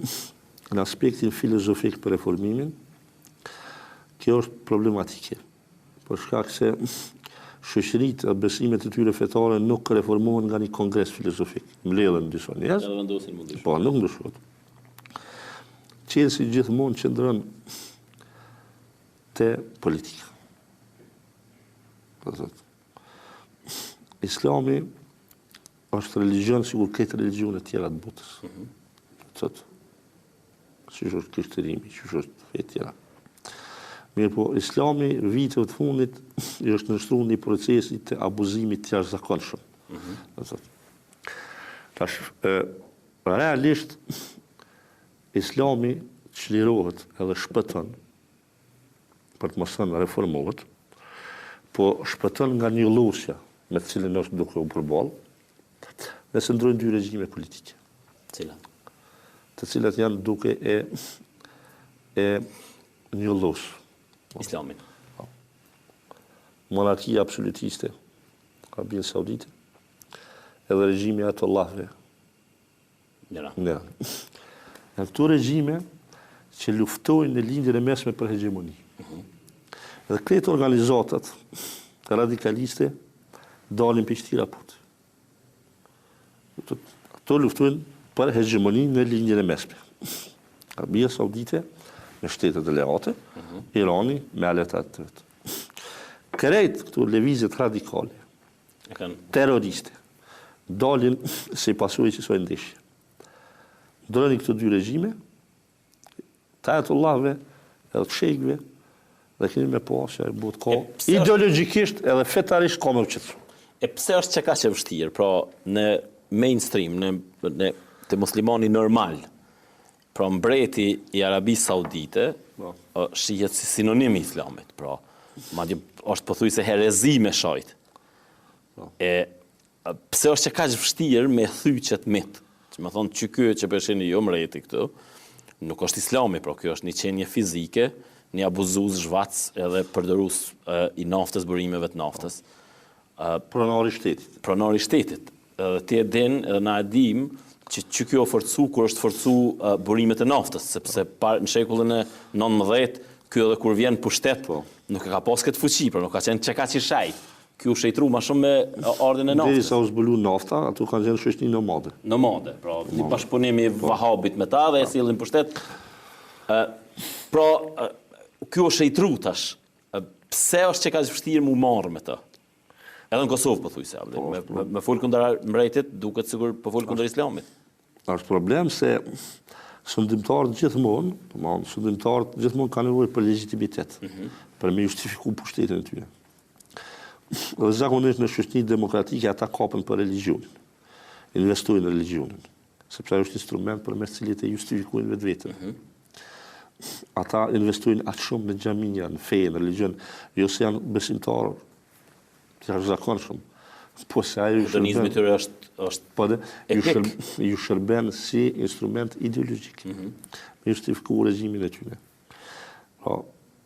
në aspektin filozofik për reformimin, kjo është problematike. Për shkak se shoqëritë e besimet e tyre fetare nuk reformohen nga një kongres filozofik. Mbledhen disa njerëz. Edhe vendosin mund të Po, nuk ndryshohet. Qelsi gjithmonë qëndron te politika. Islami është religion sikur këtë religione tjera të botës. Si është krishterimi, si është fe tjera. Mirë po, Islami viteve të fundit është nështruar një procesi të abuzimit të jashtëzakonshëm. Tash, realisht Islami çlirohet edhe shpëton për të mos thënë reformohet, po shpëton nga njollusja me të cilën është duke u përballë, nëse ndrojnë dy regjime politike. Cilat? Të cilat janë duke e njollus. Islamin. Monarkia absolutiste, Arabia Saudite, edhe regjimi Ayatollahëve. Në këto regjime që luftojnë në lindjen e mesme për hegemoni. Edhe këto organizatat radikaliste dalin për këtij raporti. Ato luftojnë për hegemoni në lindjen e mesme. Arabia Saudite me shtetet aleate, Irani me aletat të vetë. Krejt këtu lëvizjet radikale, terroriste, dalin si pasojë që sojnë ndeshje. Ndrojnë këto dy regjime, të Ayatollahëve edhe të shejkëve, dhe keni me pas që bëhet ka ideologjikisht edhe fetarisht ka më qëtësu. E pse është që ka që vështirë, pra në mainstream, në të muslimani normal, pra mbreti i Arabisë Saudite shihet si sinonim i Islamit, pra madje është pothuajse herezi me shajt. E pse është që ka vështirë me thyqet mit? Që më thonë që ky që përshini jo mbreti këtu, nuk është Islami, pra kjo është një qenje fizike, një abuzues zhvac edhe përdorues i naftës, burimeve të naftës. Pronari i shtetit. Pronari i shtetit. Edhe ti e din, edhe na e dim, që kjo forcu kur është forcu burimet e naftës, sepse në shekullin e 19 kjo edhe kur vjen pushtet, nuk e ka pas këtë fuqi, por nuk ka qenë çka qishaj. Ky u shejtru më shumë me ardhen e naftës. Derisa u zbulu nafta, ato kanë qenë shoqëni nomade. Nomade, pra një bashkëpunim i Vahabit me ta dhe e sillin pushtet. Pra, ky u shejtru tash. Pse është që ka vështirë mu marrë me të? Edhe në Kosovë, po thuj se, me folë kundër mbretit, duket sigur po folë kundër islamit. Është problem se shëndimtarët gjithmonë kanë nevojë për legjitimitet, për me justifiku pushtetin e tyre. Dhe zakonisht në shoqëni demokratike ata kapën për religionin, investojnë në religionin, sepse ajo është instrument përmes cilit e justifikojnë vetveten. Ata investojnë atë shumë në xhamia, në fe, në religion, jo se janë besimtarë të jashtëzakonshëm. Po se ajo modernizmi i tyre është ju shërben si instrument ideologjik. Me justifiku regjimin e tyre. Pra,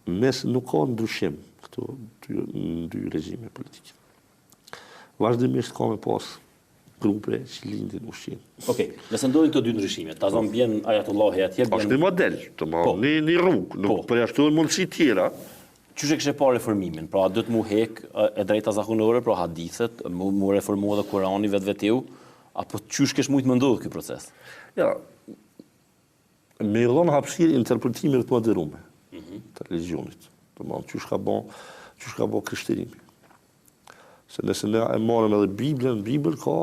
nuk ka ndryshim këto dy regjime politike. Vazhdimisht ka me pas grupe që lindin ushqim. Okej, nëse ndodhin këto dy ndryshime, ta zonë bjen Ajatullahi atje, është një model, një rrugë, nuk përjashtohen mundësi tjera. Qysh e kishe parë reformimin? Pra, do të mu hek e drejta zakonore, pra hadithet, mu reformu edhe Kurani vetvetiw, apo qysh kesh mujtë më ndodhë ky proces? Ja, me dhënë hapësirë interpretimit të moderume të religionit. Qysh ka bo krishterimi. Se nëse ne e marrëm edhe Biblën, në Bibël ka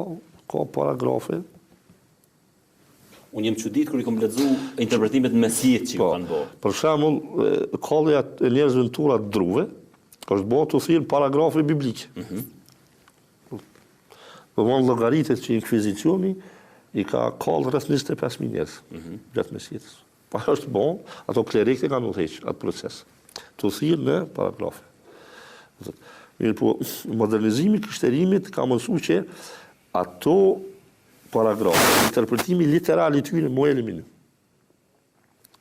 paragrafe. Unë jem çudit kur i kom lexu interpretimet mesjet që kanë bërë. Për shembull, kallja e njerëzve në tura të druve, është bërë të thirrë paragrafe biblike. Domthonë llogaritet që inkvizicioni i ka kallë rreth 25.000 njerëz gjatë mesjetës. Pa është bon, ato klerikët kanë udhëheq atë proces. Të thirrë në paragrafe. Mirë po, modernizimi i krishterimit ka mësuar që ato paragrafe, interpretimi literal i tyre mu eliminu.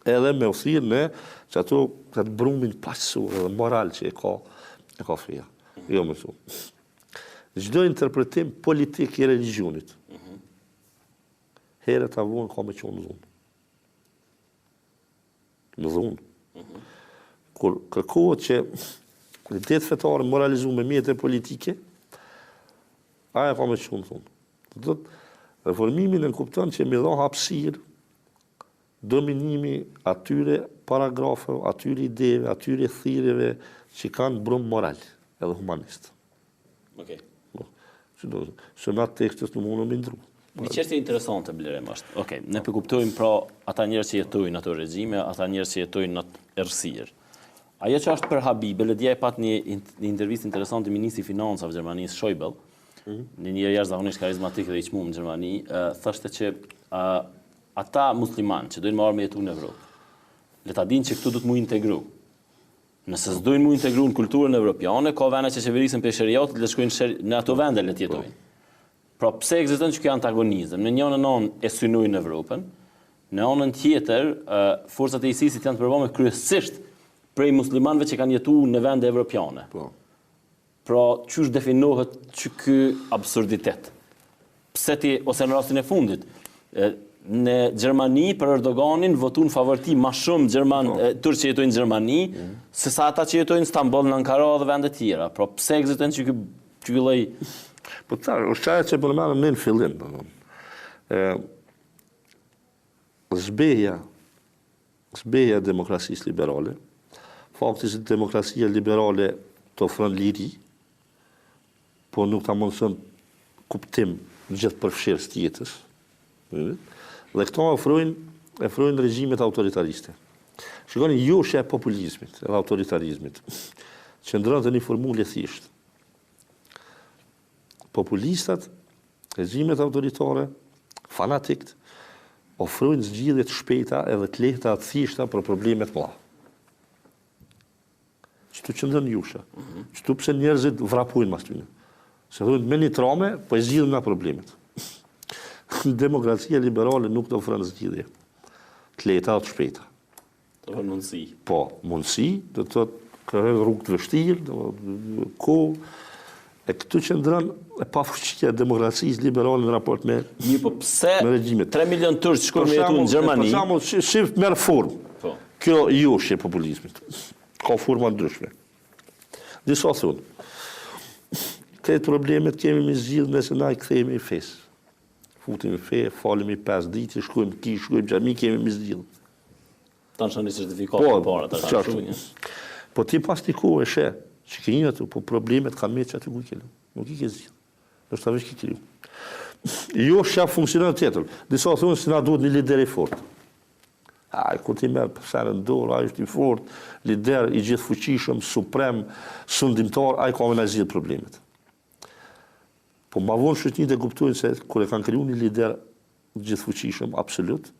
Edhe me u thirrë në që ato të brumin paqësor dhe moral që e ka feja. Jo më thumë. Çdo interpretim politik i religionit, herët avon ka me qonë dhunë. Në dhunë. Kur kërkohet që det fetare moralizu me mjete politike, aja ka me qonë dhunë. Reformimin e kupton që me dha hapësirë dominimi atyre paragrafeve, atyre ideve, atyre thirrjeve që kanë brum moral edhe humanist. Okej. Se në atë tekstet në mundë më ndru. Një çështje interesante blerem është. Okej, ne po kuptojmë pra ata njerëz që jetojnë ato regjime, ata njerëz që jetojnë në atë errësirë. Ajo që është për Habib, le dje pat një intervistë interesante ministri i financave të Gjermanisë, Schäuble, një njerëz jashtëzakonisht karizmatik dhe i çmuar në Gjermani, thoshte që ata muslimanë që dojnë marrë me jetu në Evropë, le ta dinë që këtu do të mu integru. Nëse s'dojnë mu integru në kulturën evropiane, ka vende që qeverisin për sheriatit, le shkojnë në ato vende le tjetojnë. Pra pse ekziston që kjo antagonizëm? Në një anë e synojnë Evropën, në anën tjetër, forcat e ISIS-it janë të përbërme kryesisht prej muslimanëve që kanë jetuar në vende evropiane. Pra, çush definohet që ky absurditet? Pse ti, ose në rastin e fundit, në Gjermani për Erdoganin votun favorti ma shumë turq që jetojnë në Gjermani, se sa ata që jetojnë në Stamboll, në Ankara dhe vende tjera. Pra, pse ekziston që ky lloj? Po ta, është çaja që përmenëm në fillim. Zbeja demokracisë liberale, fakti se demokracia liberale të ofron liri, po nuk ta mundson kuptim gjithë përfshirës të jetës. Dhe këto ofrojnë regjimet autoritariste. Shikoni, joshja e populizmit edhe autoritarizmit qëndron te një formulë thjesht. Populistat, regjimet autoritare, fanatikët, ofrojnë zgjidhje të shpejta edhe të lehta të thjeshta për probleme të mëdha. Çtu qëndron josha. Çtu pse njerëzit vrapojnë mas tyne. Se thonë me një traume, po e zgjidhin na problemet. Demokracia liberale nuk të ofron zgjidhje të lehta të shpejta. Të ofron mundësi. Po, mundësi, do të thotë ka rrugë të vështirë, kohë, E këtu qëndron e pafuqishja e demokracisë liberale në raport me Po pse me regjimet. 3 milion turq shkojnë me jetu në Gjermani? Për shembull, shif merr formë. Po. Kjo joshje e populizmit. Ka forma ndryshme. Disa thonë, këtë problemet kemi me zgjidh nëse na i kthehemi i fesë. Futim në fe, falemi 5 ditë, shkojmë kish, shkojmë xhami, kemi me zgjidh. Tanë shani certifikat për para, tash qartë. shumë. Po ti pas t'i kohë e she, që ke një atë, po problemet ka me që aty ku i kelu. Nuk i ke zgjidh. Nështë ta veç ki kriju. Jo shaf funksionon tjetër. Disa thonë se na duhet një lider i fortë. Ai, kur ti merr përserën dorë, ai është i fortë, lider i gjithë fuqishëm, suprem, sundimtar, ai ka me na zgjidh problemet. Po ma vonë shoqëritë e kuptojnë se kur e kanë kriju një lider gjithë fuqishëm, absolut,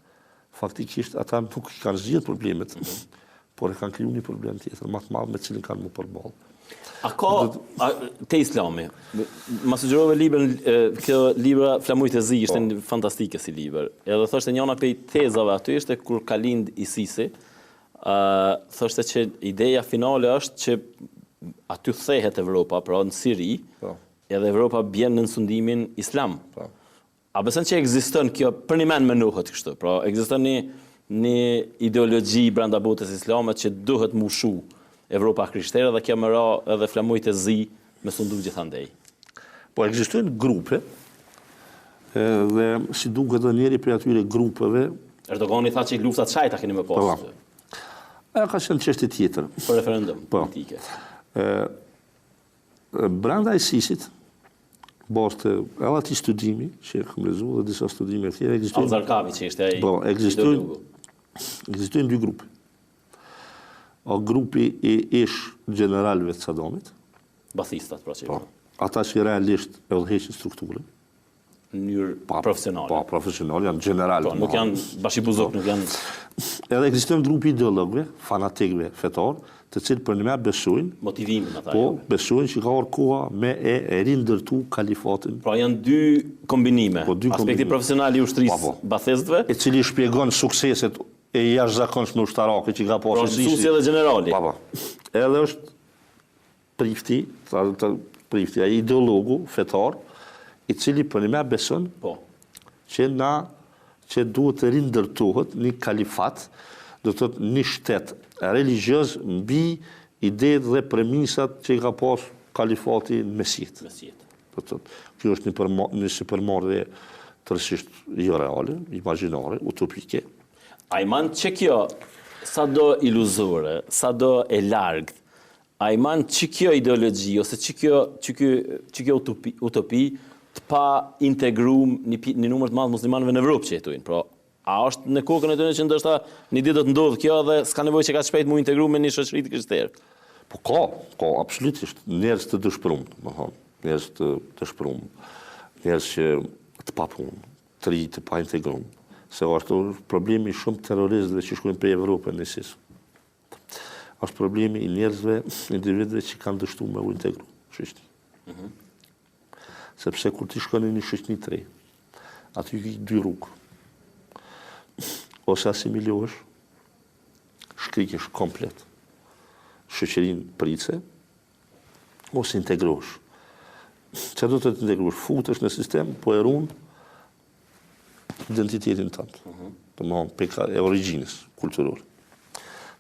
faktikisht ata nuk i kanë zgjidh problemet, por e kanë kriju një problem tjetër, më të madh me cilin kanë më përballë. A ka te Islami? Ma sugjerove librin, kjo libra Flamujt e Zi ishte fantastike si libër. Edhe thoshte njëna prej tezave aty ishte kur ka lind Isisi, thoshte që ideja finale është që aty thehet Evropa, pra në Siri, edhe Evropa bjen në sundimin islam. A besën që ekziston kjo, për një men menuhet kështu, pra ekziston një ideologji brenda botës islame që duhet mushu Evropa krishtere dhe kjo më ra edhe Flamujt e Zi me sundu gjithandej. Po ekzistojnë grupe, dhe si duket edhe njëri për atyre grupeve. Erdogani tha që luftat shajta keni më pas. Ka qenë çështje tjetër. Për referendum politike. Brenda ISIS-it, bashkë edhe ati studimi, që e kam lexuar dhe disa studime tjera, ekzistojnë. Al-Zarqavi që ishte ai. Po, ekzistojnë dy grupe. O grupi i ish generalëve të Saddamit. Bathistat, pra që. Po, ata që realisht e udhëheqin strukturën. Në mënyrë profesionale. Po, profesional, janë generalë. Po, nuk janë bashibuzok, nuk janë. Edhe ekzistojnë grupi ideologëve, fanatikëve fetar, të cilë për një me besojnë. Motivimin ata. Po, besojnë që ka orë koha me e rindërtu kalifatin. Pra janë dy kombinime. Aspekti profesional i ushtrisë bathistëve. E cili shpjegon sukseset e jashtëzakonshme ushtarake që ka pasur. Pra mësuesi edhe generali. Edhe është prifti, ai ideologu fetar, i cili për një me beson që duhet të rindërtohet një kalifat, do të thotë një shtet religjioz mbi idetë dhe premisat që ka pas kalifati në Mesjet. Do të thotë, kjo është një supermarrje tërësisht jo reale, imagjinare, utopike. A i manë që kjo, sa do iluzore, sa do e largët, a i manë që kjo ideologji, ose që kjo utopi, të pa integrum një numër të madhë muslimanëve në Evropë që jetojnë. Pra, a është në kokën e tyre që ndoshta një ditë do të ndodhë kjo dhe s'ka nevojë që ka shpejt mu integru me një shoqëri të krishterë? Po ka, absolutisht, njerëz të dëshpërumë, njerëz të dëshpërumë, njerëz që të papunë, të ri, të pa integrumë. Se është problemi shumë terroristëve që shkojnë për Evropën në ISIS. Është problemi i njerëzve, individëve që kanë dështuar me u integru shoqëri. Sepse kur ti shkon në një shoqëri të re, aty ke dy rrugë. Ose asimilohesh, shkrikesh komplet shoqërinë price, ose integrohesh. Çfarë do të integrohesh? Futesh në sistem, po e ruan identitetin tënd. Domthonë pika e origjinës kulturore.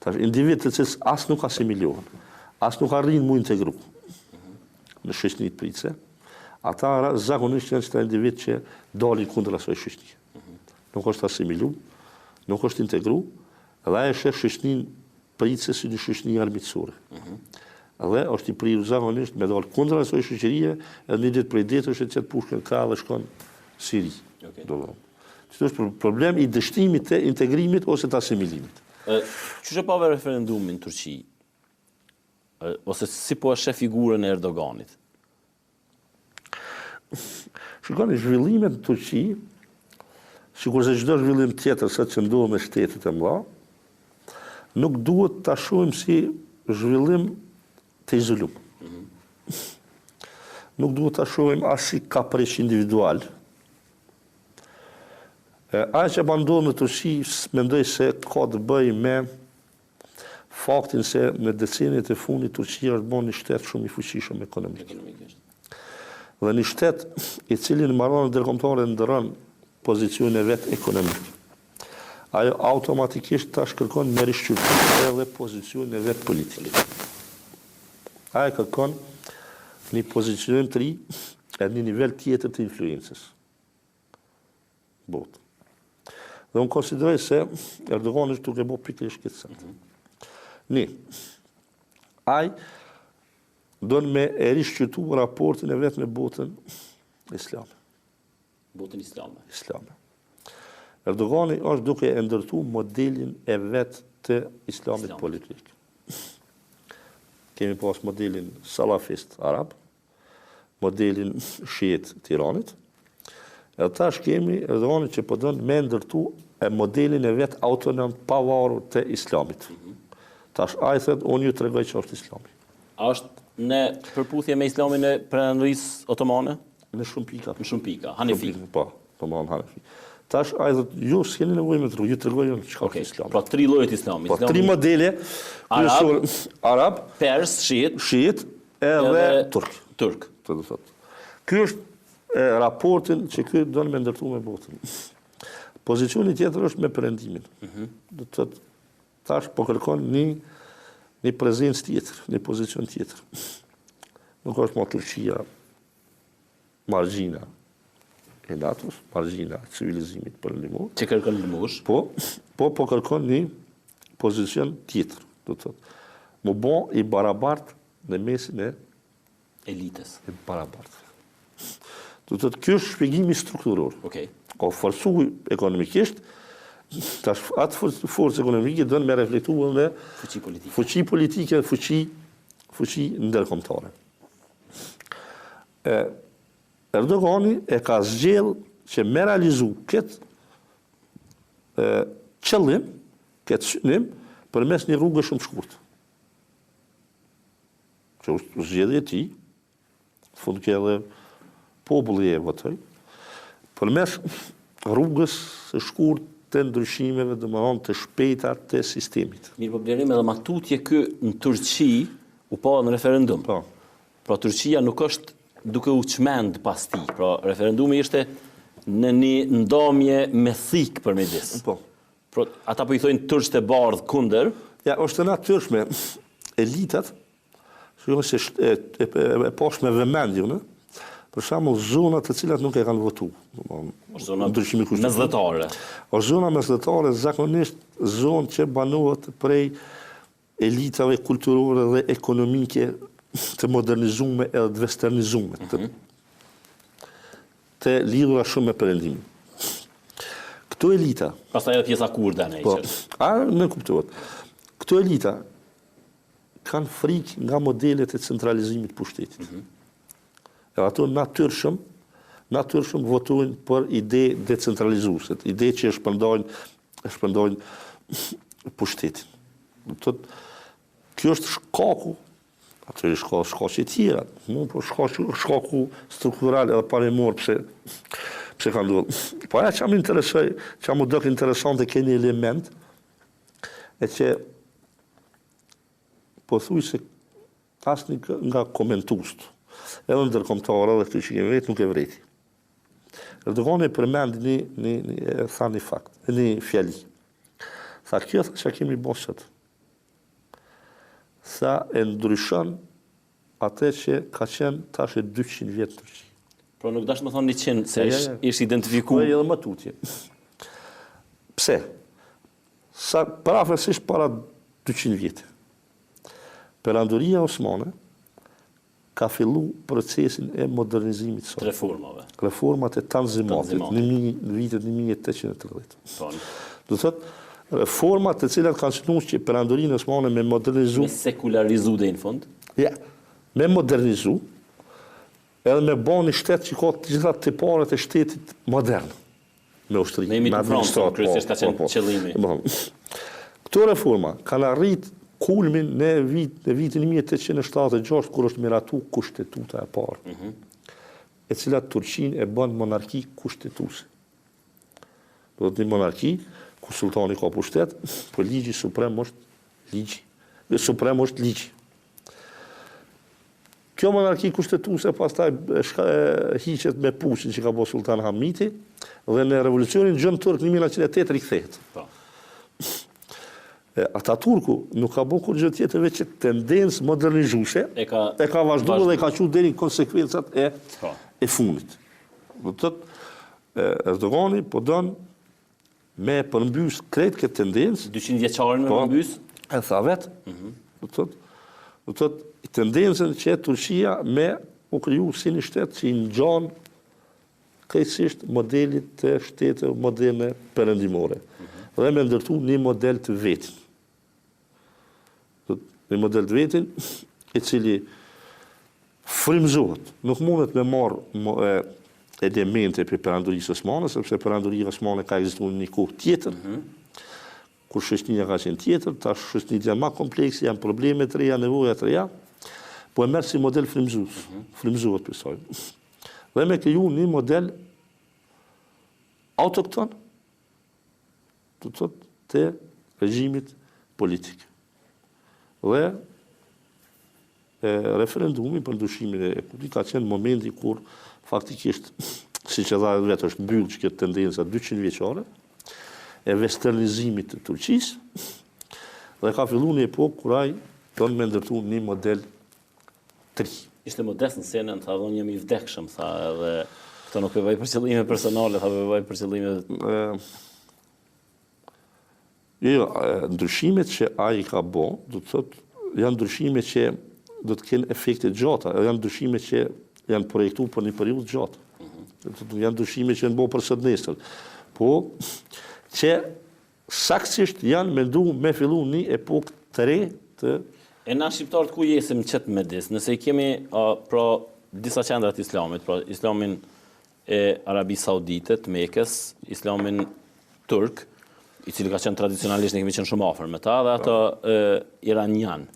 Tash individ të cilës as nuk asimilohen, as nuk arrin mu integru në shoqërinë price, ata zakonisht janë ata individ që dalin kundër asaj shoqërie. Nuk është asimilu, nuk është integru, dhe ai është shoqërinë price si një shoqëri armiqësore. Dhe është i prirur zakonisht me dalë kundër asaj shoqërie, edhe një ditë prej ditësh që të pushkën krah dhe shkon në Siri. Që është problem i dështimit të integrimit ose të asimilimit. Çu pa referendumin në Turqi? Ose si po e sheh figurën e Erdoganit? Shikoni, zhvillimet në Turqi, sikurse çdo zhvillim tjetër sa që ndodh me shtetet e mëdha, nuk duhet ta shohim si zhvillim të izoluar. Nuk duhet ta shohim as si kapriç individual. Ajo që ndodh në Turqi, mendoj se ka të bëjë me faktin se në deceniet e fundit Turqia është bërë një shtet shumë i fuqishëm ekonomikisht. dhe një shtet i cili në marrëdhëniet ndërkombëtare ndërron pozicionin e vet ekonomik. Ajo automatikisht tash kërkon me rishqyrtim edhe pozicionin e vet politik. Ajo kërkon një pozicionim të ri e një nivel tjetër të influencës. Botë. Dhe unë konsideroj se Erdogan është duke bërë pikërisht këtë sens. Ai don me e rishqyrtu raportin e vetë me botën islame. Botën islame. Islame. Erdogani është duke e ndërtu modelin e vetë të islamit politik. Kemi pas modelin salafist arab, modelin shiit Tiranit, e tash kemi Erdogani që po don me ndërtu e modelin e vetë autonom pavarur të islamit. Tash ai thot unë ju tregoj që është islami. A është në përputhje me islamin e Perandorisë otomane? Në shumë pika. Në shumë pika. Hanefi. Po, Hanefi. Tash ai thot ju s'keni nevojë me ju tregoj çka është islami. Pra 3 llojet islami. Po 3 modele arab, pers, shiit edhe turk. Të thot. Ky është raportin që ky don me ndërtu me botën. Pozicioni tjetër është me perëndimin. Do të thotë tash po kërkon një prezencë tjetër, një pozicion tjetër. Nuk është më Turqia margjina e NATO-s, margjina e civilizimit për limur. Që kërkon limush. Po kërkon një pozicion tjetër, do të thotë. Më bon i barabartë në mesin e elitës. E barabartë. Do të thotë, kjo është shpjegimi strukturor. Okej. Ka forcu ekonomikisht, tash atë forcë ekonomike do me reflektuar në fuqi politike, fuqi ndërkombëtare. Erdogani e ka zgjedhur që me realizu këtë qëllim, këtë synim, përmes një rrugë shumë shkurtë. Që është zgjedhja e tij, në fund që edhe populli e votoi, përmes rrugës së shkurtë të ndryshimeve, domethënë të shpejta të sistemit. Mirë, po blerim edhe matutje kë në Turqi u pa në referendum. Po. Pra Turqia nuk është duke u çmend pas tij. Pra referendumi ishte në një ndomje me thik përmedis. Po. Pra ata po i thojnë turqët e bardh kundër. Ja, është natyrshme elitat, shikojmë se e poshtë me vëmendje, ne? Për shembull, zonat të cilat nuk e kanë votuar. Zona mesdhetare. Zona mesdhetare zakonisht zonë që banohet prej elitave kulturore dhe ekonomike të modernizume edhe të westernizume, të lidhura shumë me perëndimin. Këto elita... Pastaj edhe pjesa kurde në Po, me kuptohet. Këto elita kanë frikë nga modelet e centralizimit pushtetit. E ato natyrshëm votojnë për ide decentralizuese, ide që shpërndajnë pushtetin. Kjo është shkaku, ato është shkaqe tjera, nuk po shkaku struktural edhe paremor pse ka ndodhur. Po ajo që më interesoi, që më duk interesante ke një element e që po thuj se asnjë nga komentuesit edhe ndërkombëtarë dhe këtë që kemi vetë nuk e vreti. Erdogani përmend një fakt, një fjali. Tha, kjo që kemi bosët, sa e ndryshon atë që ka qenë tash e 200 vjetë në Turqi. Pro nuk dash më thonë 100, se ishtë identifiku. Edhe më tutje. Pse? Sa parafërsisht para 200 vjetë. Perandoria osmane ka fillu procesin e modernizimit sot. Reformave. Reformat e Tanzimatit në vitet 1830. Do të thotë, reformat të cilat kanë shënuar që perandorinë osmane me modernizu... Me sekularizu dhe në fund? Ja, me modernizu, edhe me bo një shtetë që ka të gjitha tiparet e shtetit modern. Me ushtri. Me imi të frontën, kërësisht ka qenë qëllimi. Këto reforma kanë arrit kulmin në vitin 1876, kur është miratu kushtetuta e parë, e cilat Turqin e bën monarki kushtetuese. Do të një monarki, ku sultani ka pushtet, po ligji suprem është ligji. Suprem është ligji. Kjo monarki kushtetuese pastaj hiqet me pushtin që ka bërë Sultan Hamiti dhe në revolucionin gjën turk në 1908 rikthehet. Ataturku nuk ka bërë kur gjë tjetër veç tendencë modernizuese, e ka vazhduar dhe ka qenë deri në konsekvencat e fundit. Do të thotë Erdogani po don me përmbys krejt këtë tendencë. 200 vjeçarin me përmbys? E tha vetë. Do të thotë tendencën që Turqia me u kriju si një shtet që i ngjan krejtësisht modelit të shtetë moderne perëndimore. Dhe me ndërtu një model të vetin. Një model të vetin i cili frymëzohet. Nuk mundet me marrë elemente për perandorisë osmane, sepse perandoria osmane ka ekzistuar në një kohë tjetër, kur shoqënia ka qenë tjetër, tash shoqënia janë më komplekse, janë probleme të reja, nevoja të reja, po e merr si model frymëzues, frymëzohet për saj. Dhe me kriju një model autokton, të thotë të regjimit politik. Dhe referendumi për ndryshimin e kurrit ka qenë momenti kur faktikisht, si që dha vetë është mbyllë që këtë tendenca 200 vjeçare, e westernizimit të Turqisë, dhe ka fillu një epokë kur ai don me ndërtu një model të ri. Ishte modest në senën, tha unë jam i vdekshëm, tha edhe këto nuk e bëj për qëllime personale, tha bëj për qëllime... Ndryshimet që ai ka bë, do të thotë, janë ndryshime që do të kenë efekte gjata, janë ndryshime që janë projektu për një periudhë gjatë. Janë ndryshime që janë bërë për sot nesër. Po, që saktësisht janë mendu me fillu një epokë të re të... E na shqiptarët ku jesim qëtë me disë? Nëse i kemi pra disa qendrat islamit, pra islamin e Arabi Saudite, të Mekës, islamin turk, i cili ka qenë tradicionalisht ne kemi qenë shumë afër me ta, dhe ato iranian.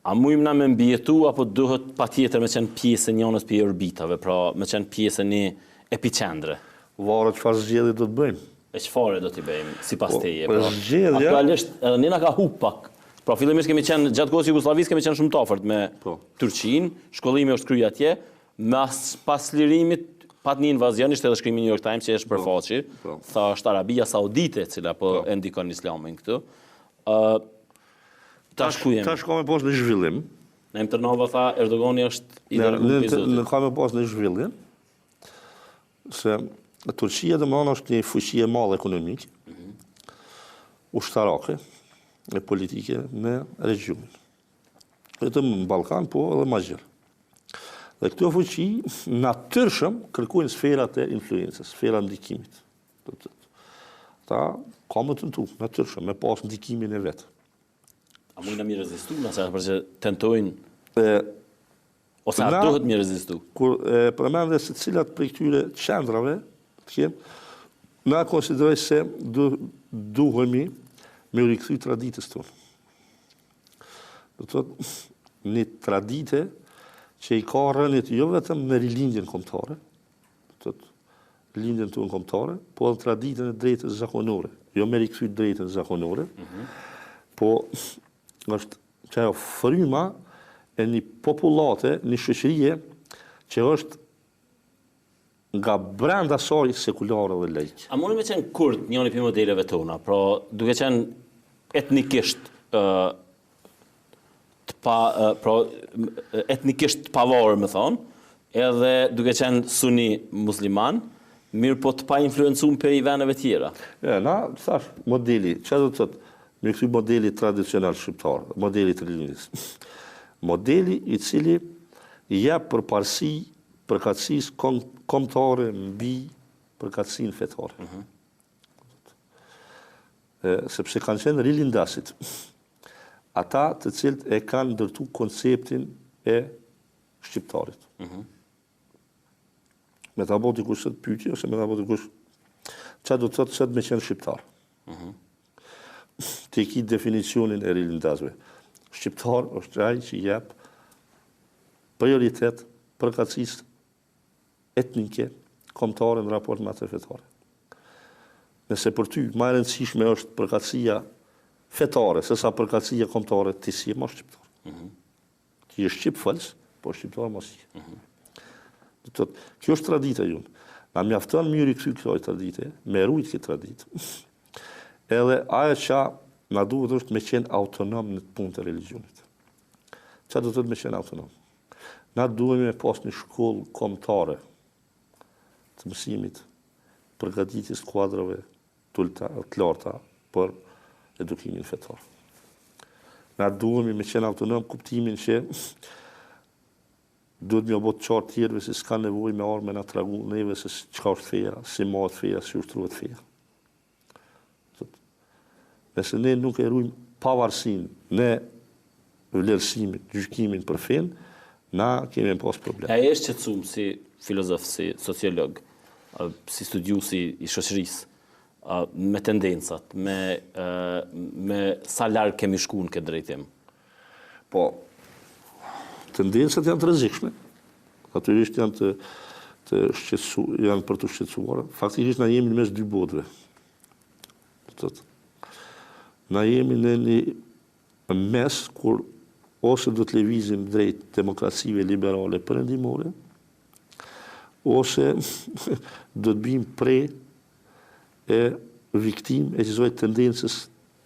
A mujmë na me mbijetu, apo duhet pa tjetër me qenë pjesë njënës për orbitave, pra me qenë pjesë një epicendre? Varet çfarë zgjedhje do të bëjmë. E çfarë do t'i bëjmë, sipas teje? Pra zgjedhja... Aktualisht, edhe ne na ka hup pak. Pra fillimisht kemi qenë, gjatë kohës Jugosllavisë kemi qenë shumë të afërt me Turqinë, shkollimi është kryer atje, pas lirimit pat një invazion, ishte edhe shkrimi New York Times që është përfaqi, tha është Arabia Saudite, cila po e ndikon islamin këtu. Tash ku jemi? Tash ka me pas në zhvillim. Në Tërnava tha Erdogani është i dërguar i Zotit. Në ka me pas në zhvillim, se Turqia dhe mëna është një fuqi e madhe ekonomike, ushtarake e politike në regionin. Vetëm në Ballkan, po edhe më gjerë. Dhe këto fuqi natyrshëm kërkojnë sferat e influencës, sferat ndikimit. Ta ka më tentu, natyrshëm, me pas ndikimin e vetë. A mujna mi rezistu, nëse përse tentojnë, ose a duhet mi rezistu? Kur përmendë se cilat për këtyre qendrave, na konsideroj se duhemi me u rikthy traditës tonë. Do të thotë, një tradite që i ka rënit jo vetëm në rilindjen kombëtare, lindjen tonë kombëtare, po edhe traditën e drejtës zakonore, jo me rikthy drejtën zakonore, po është që ajo fryma e një popullate, një shoqërie që është nga brenda saj sekulare dhe laike. A mundi me qenë kurd njëri për modeleve tona, pra duke qenë etnikisht etnikisht pavarur, më thonë, edhe duke qenë suni musliman, mirë po të pa influencuar për i veneve tjera. Na, thash, modeli, që do të thotë, me këty modeli tradicional shqiptar, modeli të rilindjes. Modeli i cili jep përparësi përkatësisë kombëtare mbi përkatësinë fetare. Sepse kanë qenë rilindasit. Ata të cilët e kanë ndërtu konceptin e shqiptarit. Me ta bëti kush të pyetje, ose me ta bëti kush që do të thotë që me qenë shqiptar. Të ki definicionin e rilindasve. Shqiptar është ai që jep prioritet përkatësisë etnike, kombëtare në raport me atë fetare. Nëse për ty më e rëndësishme është përkatësia fetare, se sa përkatësia kombëtare, ti si je më shqiptar. Ti je shqip fals, po shqiptar mos i. Do të thotë, kjo është tradita jonë. Na mjafton mirë i kthy kësaj tradite, me rujt këtë traditë. Edhe ajo që na duhet është me qenë autonom në punë të religionit. Qa do të thotë me qenë autonom? Na duhet me pas një shkollë kombëtare të mësimit, përgatitjes kuadrave të larta për edukimin fetar. Na duhemi me qenë autonom kuptimin që duhet me obot qartë tjerëve se s'ka nevoj me arme na tragu neve se çka është feja, si mahet feja, si ushtruhet feja. Nëse ne nuk e rujmë pavarësinë në vlerësimit, gjykimin për fen, na kemi pas problem. A është qetësuar si filozof, si sociolog, si studiuesi i shoqërisë, me tendencat, me sa larg kemi shkuar në këtë drejtim? Po, tendencat janë të rrezikshme. Natyrisht janë janë për të shqetësuar. Faktikisht na jemi në mes dy botëve. Na jemi në një mes kur ose do të lëvizim drejt demokracive liberale perëndimore, ose do të bëjmë pre e viktim e qësoj tendencës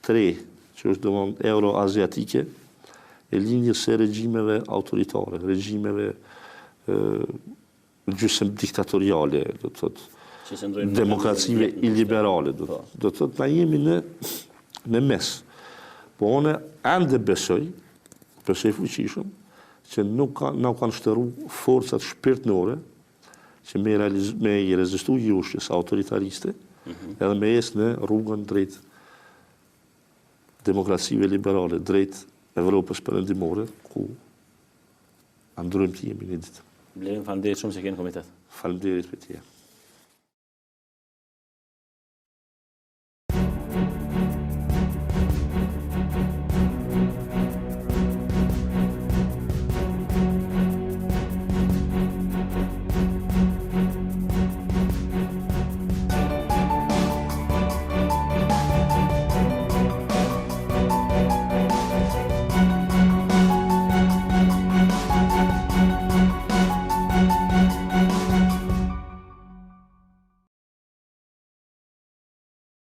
të re, që është domosdoshmë euroaziatike, e lindjes së regjimeve autoritare, regjimeve gjysmë diktatoriale, do të thotë demokracive illiberale, do të thotë na jemi në mes. Po une ende besoj fuqishëm, që nuk na kanë shtëru forcat shpirtnore që me i rezistu jushës autoritariste, edhe me jesë në rrugën drejt demokracive liberale, drejt Evropës perëndimore, ku androjmë të jemi një ditë. Blerim, faleminderit shumë që keni komitet. Faleminderit për tje.